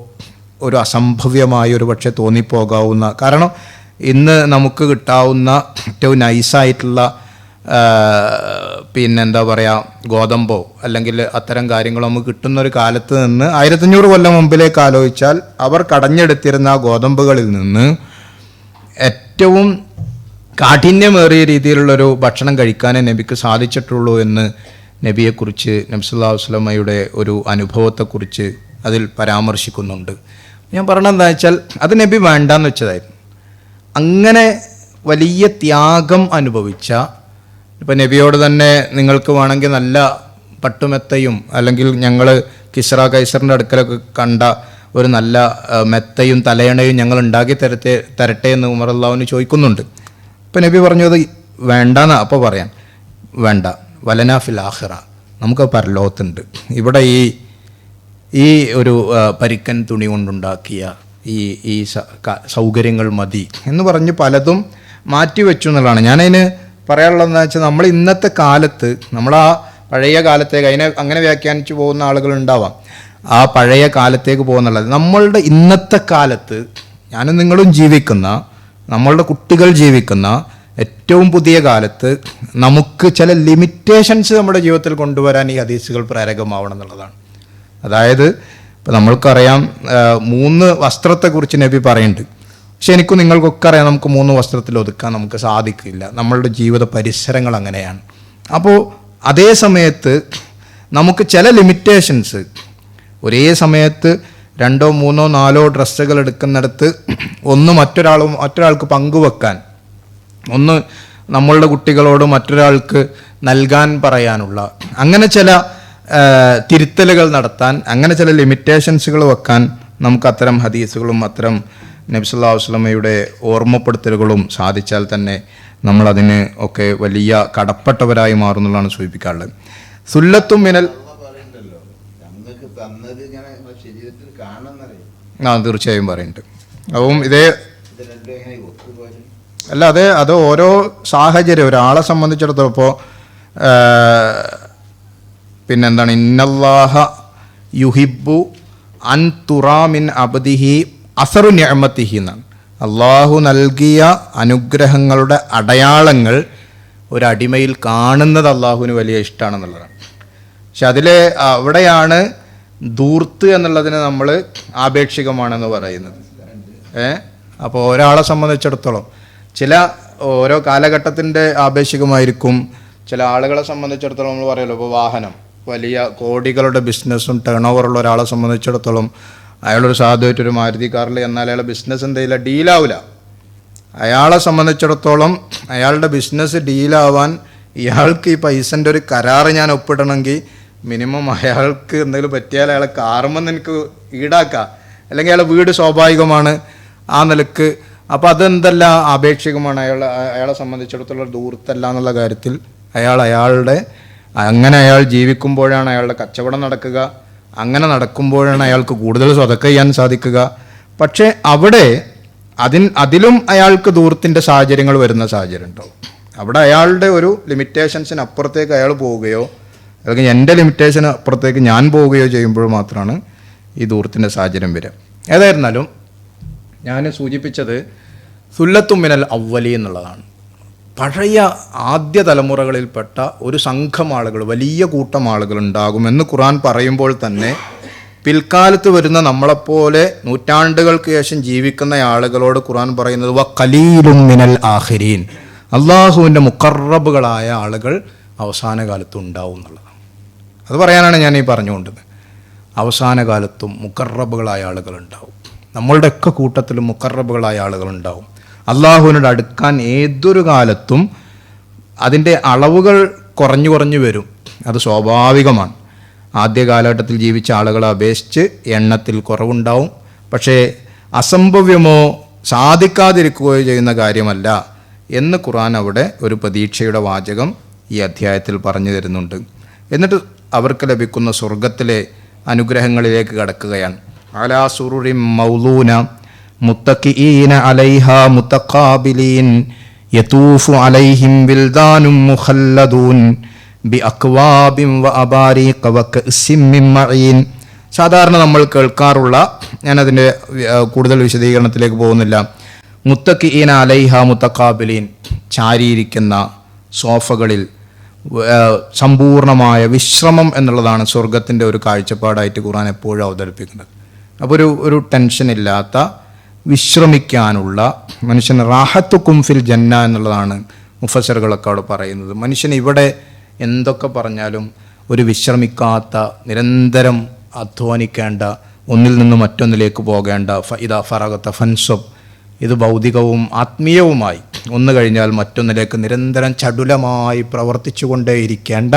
ഒരു അസംഭവ്യമായ ഒരു പക്ഷെ തോന്നിപ്പോകാവുന്ന, കാരണം ഇന്ന് നമുക്ക് കിട്ടാവുന്ന ഏറ്റവും നൈസായിട്ടുള്ള പിന്നെന്താ പറയുക, ഗോതമ്പോ അല്ലെങ്കിൽ അത്തരം കാര്യങ്ങൾ നമുക്ക് കിട്ടുന്ന ഒരു കാലത്ത് നിന്ന് 1500 കൊല്ലം മുമ്പിലേക്ക് ആലോചിച്ചാൽ അവർ കടഞ്ഞെടുത്തിരുന്ന ആ ഗോതമ്പുകളിൽ നിന്ന് ഏറ്റവും കാഠിന്യമേറിയ രീതിയിലുള്ളൊരു ഭക്ഷണം കഴിക്കാനേ നബിക്ക് സാധിച്ചിട്ടുള്ളൂ എന്ന് നബിയെക്കുറിച്ച്, നബി സല്ലല്ലാഹു അലൈഹി വസല്ലമയുടെ ഒരു അനുഭവത്തെക്കുറിച്ച് അതിൽ പരാമർശിക്കുന്നുണ്ട്. ഞാൻ പറഞ്ഞതെന്താ വെച്ചാൽ, അത് നബി വേണ്ടാന്ന് വെച്ചതായിരുന്നു. അങ്ങനെ വലിയ ത്യാഗം അനുഭവിച്ച, ഇപ്പം നബിയോട് തന്നെ നിങ്ങൾക്ക് വേണമെങ്കിൽ നല്ല പട്ടുമെത്തയും അല്ലെങ്കിൽ ഞങ്ങൾ കിസ്റ കൈസറിൻ്റെ അടുക്കലൊക്കെ കണ്ട ഒരു നല്ല മെത്തയും തലയണയും ഞങ്ങൾ ഉണ്ടാക്കി തരട്ടെ എന്ന് ഉമർ അള്ളാഹുവിന് ചോദിക്കുന്നുണ്ട്. ഇപ്പം നബി പറഞ്ഞത് വേണ്ടെന്നാ. അപ്പോൾ പറയാൻ വേണ്ട, വലനാ ഫിൽ ആഖിറ, നമുക്ക് പരലോകത്തുണ്ട്. ഇവിടെ ഈ ഒരു പരിക്കൻ തുണി കൊണ്ടുണ്ടാക്കിയ ഈ സൗകര്യങ്ങൾ മതി എന്ന് പറഞ്ഞ് പലതും മാറ്റിവെച്ചു എന്നുള്ളതാണ്. ഞാനതിന് പറയാനുള്ളതെന്ന് വെച്ചാൽ, നമ്മൾ ഇന്നത്തെ കാലത്ത്, നമ്മൾ ആ പഴയ കാലത്തേക്ക്, അതിനെ അങ്ങനെ വ്യാഖ്യാനിച്ചു പോകുന്ന ആളുകൾ ഉണ്ടാവാം, ആ പഴയ കാലത്തേക്ക് പോകുന്നുള്ളത്. നമ്മളുടെ ഇന്നത്തെ കാലത്ത് ഞാനും നിങ്ങളും ജീവിക്കുന്ന, നമ്മളുടെ കുട്ടികൾ ജീവിക്കുന്ന ഏറ്റവും പുതിയ കാലത്ത് നമുക്ക് ചില ലിമിറ്റേഷൻസ് നമ്മുടെ ജീവിതത്തിൽ കൊണ്ടുവരാൻ ഈ ഹദീസുകൾ പ്രേരകമാവണം എന്നുള്ളതാണ്. അതായത് ഇപ്പം നമ്മൾക്കറിയാം 3 വസ്ത്രത്തെക്കുറിച്ച് നബി പറയുന്നുണ്ട്. പക്ഷെ എനിക്കും നിങ്ങൾക്കൊക്കെ അറിയാം, നമുക്ക് 3 വസ്ത്രത്തിൽ ഒതുക്കാൻ നമുക്ക് സാധിക്കില്ല. നമ്മളുടെ ജീവിത പരിസരങ്ങൾ അങ്ങനെയാണ്. അപ്പോൾ അതേ സമയത്ത് നമുക്ക് ചില ലിമിറ്റേഷൻസ്, ഒരേ സമയത്ത് 2, 3, 4 ഡ്രസ്സുകൾ എടുക്കുന്നിടത്ത് ഒന്ന് മറ്റൊരാൾക്ക് പങ്കുവെക്കാൻ, ഒന്ന് നമ്മളുടെ കുട്ടികളോട് മറ്റൊരാൾക്ക് നൽകാൻ പറയാനുള്ള, അങ്ങനെ ചില തിരുത്തലുകൾ നടത്താൻ, അങ്ങനെ ചില ലിമിറ്റേഷൻസുകൾ വെക്കാൻ നമുക്ക് അത്തരം ഹദീസുകളും അത്തരം നബി സല്ലല്ലാഹു അലൈഹി വസല്ലമയുടെ ഓർമ്മപ്പെടുത്തലുകളും സാധിച്ചാൽ തന്നെ നമ്മളതിന് ഒക്കെ വലിയ കടപ്പെട്ടവരായി മാറുന്നുള്ളതാണ് സൂചിപ്പിക്കാറുള്ളത്. സുല്ലത്തും മിനൽ, തീർച്ചയായും പറയുന്നുണ്ട്. അപ്പം അല്ല അത് ഓരോ സാഹചര്യം, ഒരാളെ സംബന്ധിച്ചിടത്തോളം ഇപ്പോൾ പിന്നെന്താണ്, ഇന്നല്ലാഹ യുഹിബ്ബു അൻ തുറാ മിൻ അബ്ദിഹി അസറു നിഅമതിഹി എന്നാണ്. അള്ളാഹു നൽകിയ അനുഗ്രഹങ്ങളുടെ അടയാളങ്ങൾ ഒരടിമയിൽ കാണുന്നത് അള്ളാഹുവിന് വലിയ ഇഷ്ടമാണെന്നുള്ളതാണ്. പക്ഷെ അവിടെയാണ് ധൂർത്ത് എന്നുള്ളതിന് നമ്മൾ ആപേക്ഷികമാണെന്ന് പറയുന്നത്. അപ്പോൾ ഒരാളെ സംബന്ധിച്ചിടത്തോളം ഓരോ കാലഘട്ടത്തിൻ്റെ ആപേക്ഷികമായിരിക്കും. ചില ആളുകളെ സംബന്ധിച്ചിടത്തോളം നമ്മൾ പറയുമല്ലോ, ഇപ്പോൾ വാഹനം, വലിയ കോടികളുടെ ബിസിനസ്സും ടേൺ ഓവറുള്ള ഒരാളെ സംബന്ധിച്ചിടത്തോളം അയാളൊരു സാധുവായിട്ടൊരു മാരുതി കാറിൽ എന്നാൽ അയാളുടെ ബിസിനസ് എന്തെയില്ല, ഡീലാവില്ല. അയാളെ സംബന്ധിച്ചിടത്തോളം അയാളുടെ ബിസിനസ് ഡീലാവാൻ ഇയാൾക്ക് ഈ പൈസൻ്റെ ഒരു കരാറ് ഞാൻ ഒപ്പിടണമെങ്കിൽ മിനിമം അയാൾക്ക് എന്തെങ്കിലും പറ്റിയാൽ അയാളെ കാറുമെന്ന് എനിക്ക് ഈടാക്കാം, അല്ലെങ്കിൽ അയാളെ വീട് സ്വാഭാവികമാണ് ആ നിലക്ക്. അപ്പോൾ അതെന്തല്ല ആപേക്ഷികമാണ്, അയാളെ സംബന്ധിച്ചിടത്തോളം ദൂരത്തല്ല എന്നുള്ള കാര്യത്തിൽ അയാളുടെ അങ്ങനെ അയാൾ ജീവിക്കുമ്പോഴാണ് അയാളുടെ കച്ചവടം നടക്കുക, അങ്ങനെ നടക്കുമ്പോഴാണ് അയാൾക്ക് കൂടുതൽ സ്വതക്ക ചെയ്യാൻ സാധിക്കുക. പക്ഷേ അവിടെ അതിലും അയാൾക്ക് ദൂരത്തിൻ്റെ സാഹചര്യങ്ങൾ വരുന്ന സാഹചര്യം ഉണ്ടാവും. അവിടെ അയാളുടെ ഒരു ലിമിറ്റേഷൻസിന് അപ്പുറത്തേക്ക് അയാൾ പോവുകയോ അല്ലെങ്കിൽ എൻ്റെ ലിമിറ്റേഷന് അപ്പുറത്തേക്ക് ഞാൻ പോവുകയോ ചെയ്യുമ്പോൾ മാത്രമാണ് ഈ ദൂരത്തിൻ്റെ സാഹചര്യം വരിക. ഏതായിരുന്നാലും ഞാൻ സൂചിപ്പിച്ചത് സുല്ലത്തുമിനൽ അവ്വലി എന്നുള്ളതാണ്. പഴയ ആദ്യ തലമുറകളിൽപ്പെട്ട ഒരു സംഘം ആളുകൾ, വലിയ കൂട്ടം ആളുകൾ ഉണ്ടാകുമെന്ന് ഖുർആൻ പറയുമ്പോൾ തന്നെ പിൽക്കാലത്ത് വരുന്ന നമ്മളെപ്പോലെ നൂറ്റാണ്ടുകൾക്ക് ശേഷം ജീവിക്കുന്ന ആളുകളോട് ഖുർആൻ പറയുന്നത് വ ഖലീലും മിനൽ ആഖിരീൻ, അള്ളാഹുവിൻ്റെ മുഖറബുകളായ ആളുകൾ അവസാന കാലത്തും ഉണ്ടാവും എന്നുള്ളതാണ്. അത് പറയാനാണ് ഞാൻ ഈ പറഞ്ഞുകൊണ്ടത്. അവസാന കാലത്തും മുഖറബുകളായ ആളുകളുണ്ടാവും. നമ്മളുടെയൊക്കെ കൂട്ടത്തിലും മുഖറബുകളായ ആളുകളുണ്ടാവും. അള്ളാഹുവിനോട് അടുക്കാൻ ഏതൊരു കാലത്തും അതിൻ്റെ അളവുകൾ കുറഞ്ഞു വരും. അത് സ്വാഭാവികമാണ്. ആദ്യ കാലഘട്ടത്തിൽ ജീവിച്ച ആളുകളെ അപേക്ഷിച്ച് എണ്ണത്തിൽ കുറവുണ്ടാവും. പക്ഷേ അസംഭവ്യമോ സാധിക്കാതിരിക്കുകയോ ചെയ്യുന്ന കാര്യമല്ല എന്ന് ഖുർആൻ അവിടെ ഒരു പ്രതീക്ഷയുടെ വാചകം ഈ അധ്യായത്തിൽ പറഞ്ഞു തരുന്നുണ്ട്. എന്നിട്ട് അവർക്ക് ലഭിക്കുന്ന സ്വർഗത്തിലെ അനുഗ്രഹങ്ങളിലേക്ക് കടക്കുകയാണ്. അലാ സുറുറിൻ മൗലൂന മുത്തഖിഈന അലൈഹാ മുതഖാബിലീൻ യതൂഫു അലൈഹിം വിൽദാനും മുഖല്ലദൂൻ ബിഅക്വാബിൻ വഅബാരീഖ വകഅസിൻ മിൻ മഈൻ. സാധാരണ നമ്മൾ കേൾക്കാറുള്ള, ഞാനതിൻ്റെ കൂടുതൽ വിശദീകരണത്തിലേക്ക് പോകുന്നില്ല, മുത്തഖിഈന അലൈഹാ മുതഖാബിലീൻ, ചാരിയിരിക്കുന്ന സോഫകളിൽ സമ്പൂർണമായ വിശ്രമം എന്നുള്ളതാണ് സ്വർഗത്തിൻ്റെ ഒരു കാഴ്ചപ്പാടായിട്ട് ഖുർആൻ എപ്പോഴും അവതരിപ്പിക്കുന്നത്. അപ്പോൾ ഒരു ടെൻഷനില്ലാത്ത വിശ്രമിക്കാനുള്ള മനുഷ്യന് റാഹത്തുക്കും ഫിൽ ജന്ന എന്നുള്ളതാണ് മുഫസ്സിറുകളൊക്കെ അവിടെ പറയുന്നത്. മനുഷ്യൻ ഇവിടെ എന്തൊക്കെ പറഞ്ഞാലും ഒരു വിശ്രമിക്കാത്ത, നിരന്തരം അധ്വാനിക്കേണ്ട, ഒന്നിൽ നിന്ന് മറ്റൊന്നിലേക്ക് പോകേണ്ട, ഇതാ ഫറഗത്ത ഫൻസബ്, ഇത് ഭൗതികവും ആത്മീയവുമായി ഒന്ന് കഴിഞ്ഞാൽ മറ്റൊന്നിലേക്ക് നിരന്തരം ചടുലമായി പ്രവർത്തിച്ചു കൊണ്ടേയിരിക്കേണ്ട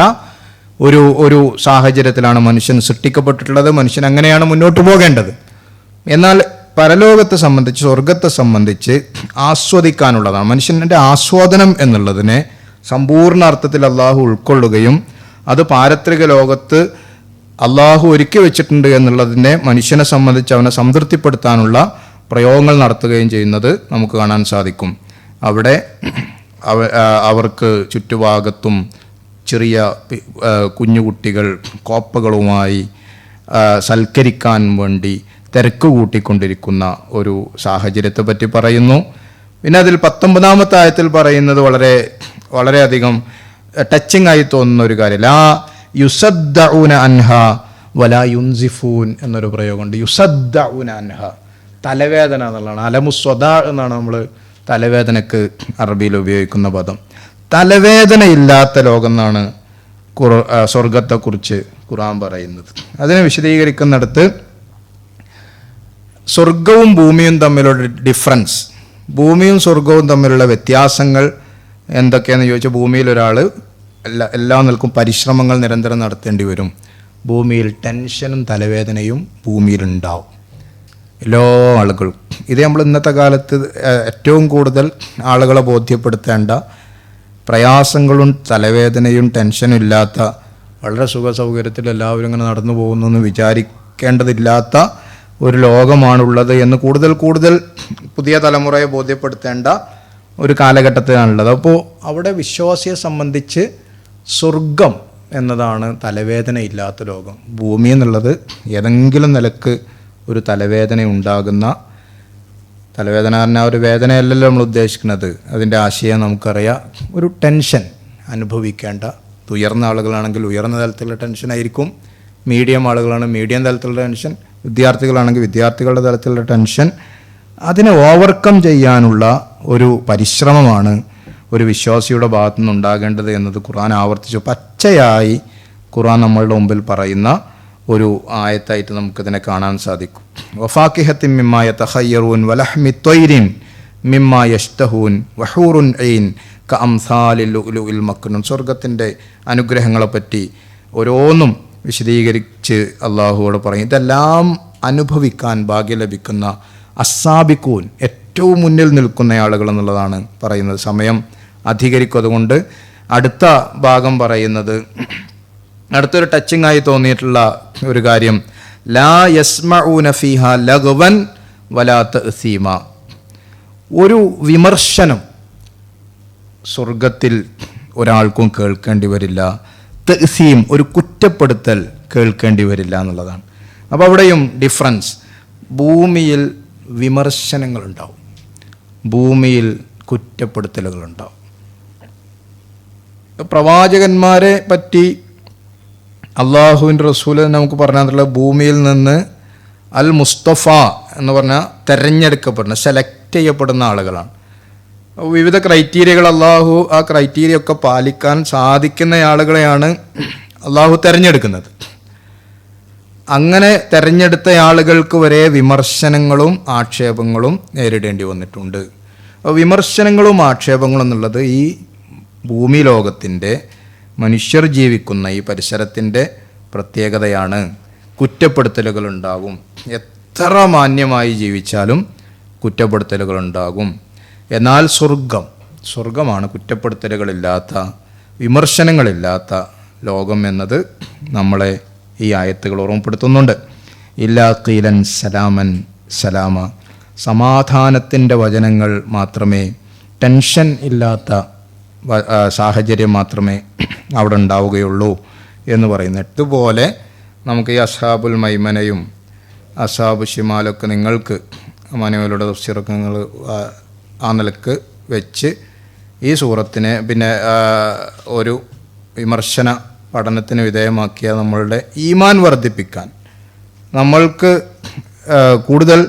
ഒരു സാഹചര്യത്തിലാണ് മനുഷ്യൻ സൃഷ്ടിക്കപ്പെട്ടിട്ടുള്ളത്. മനുഷ്യൻ അങ്ങനെയാണ് മുന്നോട്ട് പോകേണ്ടത്. എന്നാൽ പരലോകത്തെ സംബന്ധിച്ച്, സ്വർഗത്തെ സംബന്ധിച്ച് ആസ്വദിക്കാനുള്ളതാണ്. മനുഷ്യൻ്റെ ആസ്വാദനം എന്നുള്ളതിനെ സമ്പൂർണ്ണ അർത്ഥത്തിൽ അള്ളാഹു ഉൾക്കൊള്ളുകയും അത് പാരത്രിക ലോകത്ത് അള്ളാഹു ഒരുക്കി വെച്ചിട്ടുണ്ട് എന്നുള്ളതിനെ മനുഷ്യനെ സംബന്ധിച്ച് അവനെ സംതൃപ്തിപ്പെടുത്താനുള്ള പ്രയോഗങ്ങൾ നടത്തുകയും ചെയ്യുന്നത് നമുക്ക് കാണാൻ സാധിക്കും. അവിടെ അവർക്ക് ചുറ്റുഭാഗത്തും ചെറിയ കുഞ്ഞുകുട്ടികൾ കോപ്പകളുമായി സൽക്കരിക്കാൻ വേണ്ടി തിരക്ക് കൂട്ടിക്കൊണ്ടിരിക്കുന്ന ഒരു സാഹചര്യത്തെ പറ്റി പറയുന്നു. പിന്നെ അതിൽ 19-ാമത്തെ ആയത്തിൽ പറയുന്നത് വളരെയധികം ടച്ചിങ് ആയി തോന്നുന്ന ഒരു കാര്യം, ലാ യുസദ്ദഊന അൻഹ വലാ യുൻസിഫൂൻ എന്നൊരു പ്രയോഗമുണ്ട്. യുസദ്ദഊന അൻഹ, തലവേദന എന്നുള്ളതാണ്. അലമുസ്വദ എന്നാണ് നമ്മൾ തലവേദനക്ക് അറബിയിൽ ഉപയോഗിക്കുന്ന പദം. തലവേദനയില്ലാത്ത ലോകം എന്നാണ് സ്വർഗത്തെക്കുറിച്ച് ഖുർആൻ പറയുന്നത്. അതിനെ വിശദീകരിക്കുന്നിടത്ത് സ്വർഗവും ഭൂമിയും തമ്മിലുള്ള ഡിഫറൻസ്, ഭൂമിയും സ്വർഗവും തമ്മിലുള്ള വ്യത്യാസങ്ങൾ എന്തൊക്കെയാണെന്ന് ചോദിച്ചാൽ, ഭൂമിയിൽ ഒരാൾ എല്ലാ നിൽക്കും പരിശ്രമങ്ങൾ നിരന്തരം നടത്തേണ്ടി വരും. ഭൂമിയിൽ ടെൻഷനും തലവേദനയും ഭൂമിയിലുണ്ടാവും എല്ലാ ആളുകളും. ഇത് നമ്മൾ ഇന്നത്തെ കാലത്ത് ഏറ്റവും കൂടുതൽ ആളുകളെ ബോധ്യപ്പെടുത്തേണ്ട, പ്രയാസങ്ങളും തലവേദനയും ടെൻഷനും ഇല്ലാത്ത, വളരെ സുഖ സൗകര്യത്തിൽ എല്ലാവരും ഇങ്ങനെ നടന്നു പോകുന്നു എന്ന് വിചാരിക്കേണ്ടതില്ലാത്ത ഒരു ലോകമാണുള്ളത് എന്ന് കൂടുതൽ പുതിയ തലമുറയെ ബോധ്യപ്പെടുത്തേണ്ട ഒരു കാലഘട്ടത്തിലാണുള്ളത്. അപ്പോൾ അവിടെ വിശ്വാസിയെ സംബന്ധിച്ച് സ്വർഗം എന്നതാണ് തലവേദന ഇല്ലാത്ത ലോകം. ഭൂമി എന്നുള്ളത് ഏതെങ്കിലും നിലക്ക് ഒരു തലവേദന ഉണ്ടാകുന്ന, തലവേദന പറഞ്ഞാൽ ഒരു വേദനയല്ലല്ലോ നമ്മൾ ഉദ്ദേശിക്കുന്നത്, അതിൻ്റെ ആശയം നമുക്കറിയാം. ഒരു ടെൻഷൻ അനുഭവിക്കേണ്ട, ഉയർന്ന ആളുകളാണെങ്കിൽ ഉയർന്ന തലത്തിലുള്ള ടെൻഷനായിരിക്കും, മീഡിയം ആളുകളാണ് മീഡിയം തലത്തിലുള്ള ടെൻഷൻ, വിദ്യാർത്ഥികളാണെങ്കിൽ വിദ്യാർത്ഥികളുടെ തലത്തിലുള്ള ടെൻഷൻ. അതിനെ ഓവർകം ചെയ്യാനുള്ള ഒരു പരിശ്രമമാണ് ഒരു വിശ്വാസിയുടെ ഭാഗത്തു നിന്നുണ്ടാകേണ്ടത് എന്നത് ഖുർആൻ ആവർത്തിച്ചു പച്ചയായി ഖുർആൻ നമ്മളുടെ മുമ്പിൽ പറയുന്ന ഒരു ആയത്തായിട്ട് നമുക്കിതിനെ കാണാൻ സാധിക്കും. വഫാക്കിഹത്തിൻ മിമ്മാ യതഖയ്യറൂൻ വലഹ്മി ത്വയ്രിൻ മിമ്മാ യഷ്തഹൂൻ വഹൂറുൻ ഐൻ കഅംസാലിൽ ലുഅ്ലുഇൽ മക്നൂൻ. സ്വർഗത്തിൻ്റെ അനുഗ്രഹങ്ങളെപ്പറ്റി ഓരോന്നും വിശദീകരിച്ച് അള്ളാഹുവോട് പറയും. ഇതെല്ലാം അനുഭവിക്കാൻ ഭാഗ്യം ലഭിക്കുന്ന അസ്സാബിക്കൂൻ, ഏറ്റവും മുന്നിൽ നിൽക്കുന്ന ആളുകൾ എന്നുള്ളതാണ് പറയുന്നത്. സമയം അധികരിക്കും, അതുകൊണ്ട് അടുത്ത ഭാഗം പറയുന്നത്, അടുത്തൊരു ടച്ചിങ് ആയി തോന്നിയിട്ടുള്ള ഒരു കാര്യം, ലാ യസ്മഊന ഫീഹാ ലഗ്വൻ വലാ തഅ്സീമ. ഒരു വിമർശനം സ്വർഗത്തിൽ ഒരാൾക്കും കേൾക്കേണ്ടി വരില്ല. തഅ്സീം, ഒരു കുറ്റപ്പെടുത്തൽ കേൾക്കേണ്ടി വരില്ല എന്നുള്ളതാണ്. അപ്പോൾ അവിടെയും ഡിഫറൻസ്. ഭൂമിയിൽ വിമർശനങ്ങളുണ്ടാവും, ഭൂമിയിൽ കുറ്റപ്പെടുത്തലുകളുണ്ടാവും. പ്രവാചകന്മാരെ പറ്റി അള്ളാഹുവിൻ്റെ റസൂൽ നമുക്ക് പറഞ്ഞിട്ടുള്ള ഭൂമിയിൽ നിന്ന് അൽ മുസ്തഫ എന്ന് പറഞ്ഞാൽ തിരഞ്ഞെടുക്കപ്പെടുന്ന, സെലക്ട് ചെയ്യപ്പെടുന്ന ആളുകളാണ്. വിവിധ ക്രൈറ്റീരിയകൾ അള്ളാഹു, ആ ക്രൈറ്റീരിയ ഒക്കെ പാലിക്കാൻ സാധിക്കുന്ന ആളുകളെയാണ് അള്ളാഹു തിരഞ്ഞെടുക്കുന്നത്. അങ്ങനെ തിരഞ്ഞെടുത്ത ആളുകൾക്ക് വരെ വിമർശനങ്ങളും ആക്ഷേപങ്ങളും നേരിടേണ്ടി വന്നിട്ടുണ്ട്. വിമർശനങ്ങളും ആക്ഷേപങ്ങളും എന്നുള്ളത് ഈ ഭൂമി ലോകത്തിൻ്റെ, മനുഷ്യർ ജീവിക്കുന്ന ഈ പരിസരത്തിൻ്റെ പ്രത്യേകതയാണ്. കുറ്റപ്പെടുത്തലുകളുണ്ടാകും. എത്ര മാന്യമായി ജീവിച്ചാലും കുറ്റപ്പെടുത്തലുകളുണ്ടാകും. എന്നാൽ സ്വർഗമാണ് കുറ്റപ്പെടുത്തലുകളില്ലാത്ത, വിമർശനങ്ങളില്ലാത്ത ലോകം എന്നത് നമ്മളെ ഈ ആയത്തുകൾ ഓർമ്മപ്പെടുത്തുന്നുണ്ട്. ഇല്ലാ ഖീലൻ സലാമൻ സലാമ, സമാധാനത്തിൻ്റെ വചനങ്ങൾ മാത്രമേ, ടെൻഷൻ ഇല്ലാത്ത സാഹചര്യം മാത്രമേ അവിടെ ഉണ്ടാവുകയുള്ളൂ എന്ന് പറയുന്നത്. ഇതുപോലെ നമുക്ക് ഈ അസ്ഹാബുൽ മൈമനയും അസ്ഹാബു ഷിമാലൊക്കെ നിങ്ങൾക്ക് മനോയുടെ തഫ്സീറൊക്കെ ആ നിലക്ക് വെച്ച് ഈ സൂറത്തിനെ പിന്നെ ഒരു വിമർശന പഠനത്തിന് വിധേയമാക്കിയ നമ്മളുടെ ഈമാൻ വർദ്ധിപ്പിക്കാൻ, നമ്മൾക്ക് കൂടുതൽ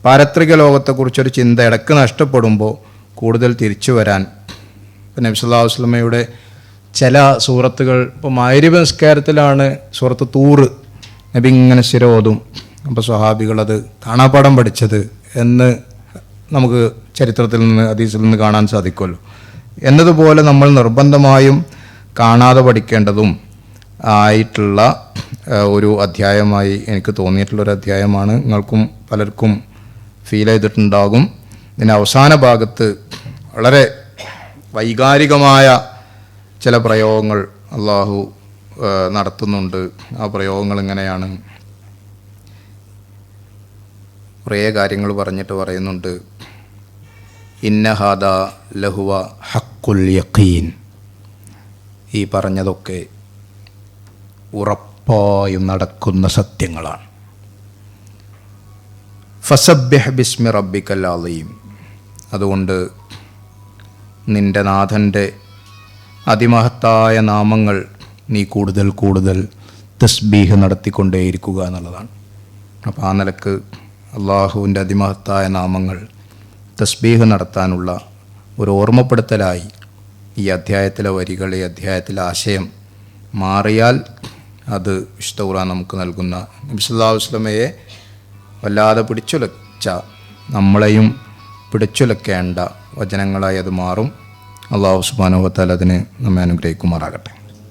പാരത്രിക ലോകത്തെക്കുറിച്ചൊരു ചിന്ത ഇടയ്ക്ക് നഷ്ടപ്പെടുമ്പോൾ കൂടുതൽ തിരിച്ചു വരാൻ, നബി സല്ലല്ലാഹു അലൈഹി വസല്ലമയുടെ ചില സൂറത്തുകൾ, ഇപ്പോൾ മഗ്‌രിബ് നിസ്കാരത്തിലാണ് സൂറത്ത് തൂർ നബി ഇങ്ങനെ സ്ഥിരോതും, അപ്പോൾ സ്വഹാബികളത് കാണാപ്പാഠം പഠിച്ചത് എന്ന് നമുക്ക് ചരിത്രത്തിൽ നിന്ന്, ഹദീസിൽ നിന്ന് കാണാൻ സാധിക്കുമല്ലോ. എന്നതുപോലെ നമ്മൾ നിർബന്ധമായും കാണാതെ പഠിക്കേണ്ടതും ആയിട്ടുള്ള ഒരു അധ്യായമായി എനിക്ക് തോന്നിയിട്ടുള്ളൊരു അധ്യായമാണ്. നിങ്ങൾക്കും പലർക്കും ഫീൽ ചെയ്തിട്ടുണ്ടാകും. ഇതിൻ്റെ അവസാന ഭാഗത്ത് വളരെ വൈകാരികമായ ചില പ്രയോഗങ്ങൾ അള്ളാഹു നടത്തുന്നുണ്ട്. ആ പ്രയോഗങ്ങൾ ഇങ്ങനെയാണ്. കുറേ കാര്യങ്ങൾ പറഞ്ഞിട്ട് പറയുന്നുണ്ട്, ഇന്ന ഹാദാ ലഹുവ ഹഖുൽ യഖീൻ. ഈ പറഞ്ഞതൊക്കെ ഉറപ്പായും നടക്കുന്ന സത്യങ്ങളാണ്. ഫസബ്ബിഹ് ബിസ്മി റബ്ബിക്കൽ അളീം. അതുകൊണ്ട് നിൻ്റെ നാഥൻ്റെ അതിമഹത്തായ നാമങ്ങൾ നീ കൂടുതൽ കൂടുതൽ തസ്ബീഹ് നടത്തിക്കൊണ്ടേയിരിക്കുക എന്നുള്ളതാണ്. അപ്പോൾ ആ നിലക്ക് അള്ളാഹുവിൻ്റെ അതിമഹത്തായ നാമങ്ങൾ തസ്ബീഹ് നടത്താനുള്ള ഒരു ഓർമ്മപ്പെടുത്തലായി ഈ അധ്യായത്തിലെ വരികൾ, ഈ അധ്യായത്തിലെ ആശയം മാറിയാൽ അത് വിശുദ്ധ ഖുർആൻ നമുക്ക് നൽകുന്ന, നബി സല്ലല്ലാഹു അലൈഹി വസല്ലമയെ വല്ലാതെ പിടിച്ചുലച്ച, നമ്മളെയും പിടിച്ചുലക്കേണ്ട വചനങ്ങളായി അത് മാറും. അള്ളാഹു സുബ്ഹാനഹു വ തആല അതിനെ നമ്മെ അനുഗ്രഹിക്കുമാറാകട്ടെ.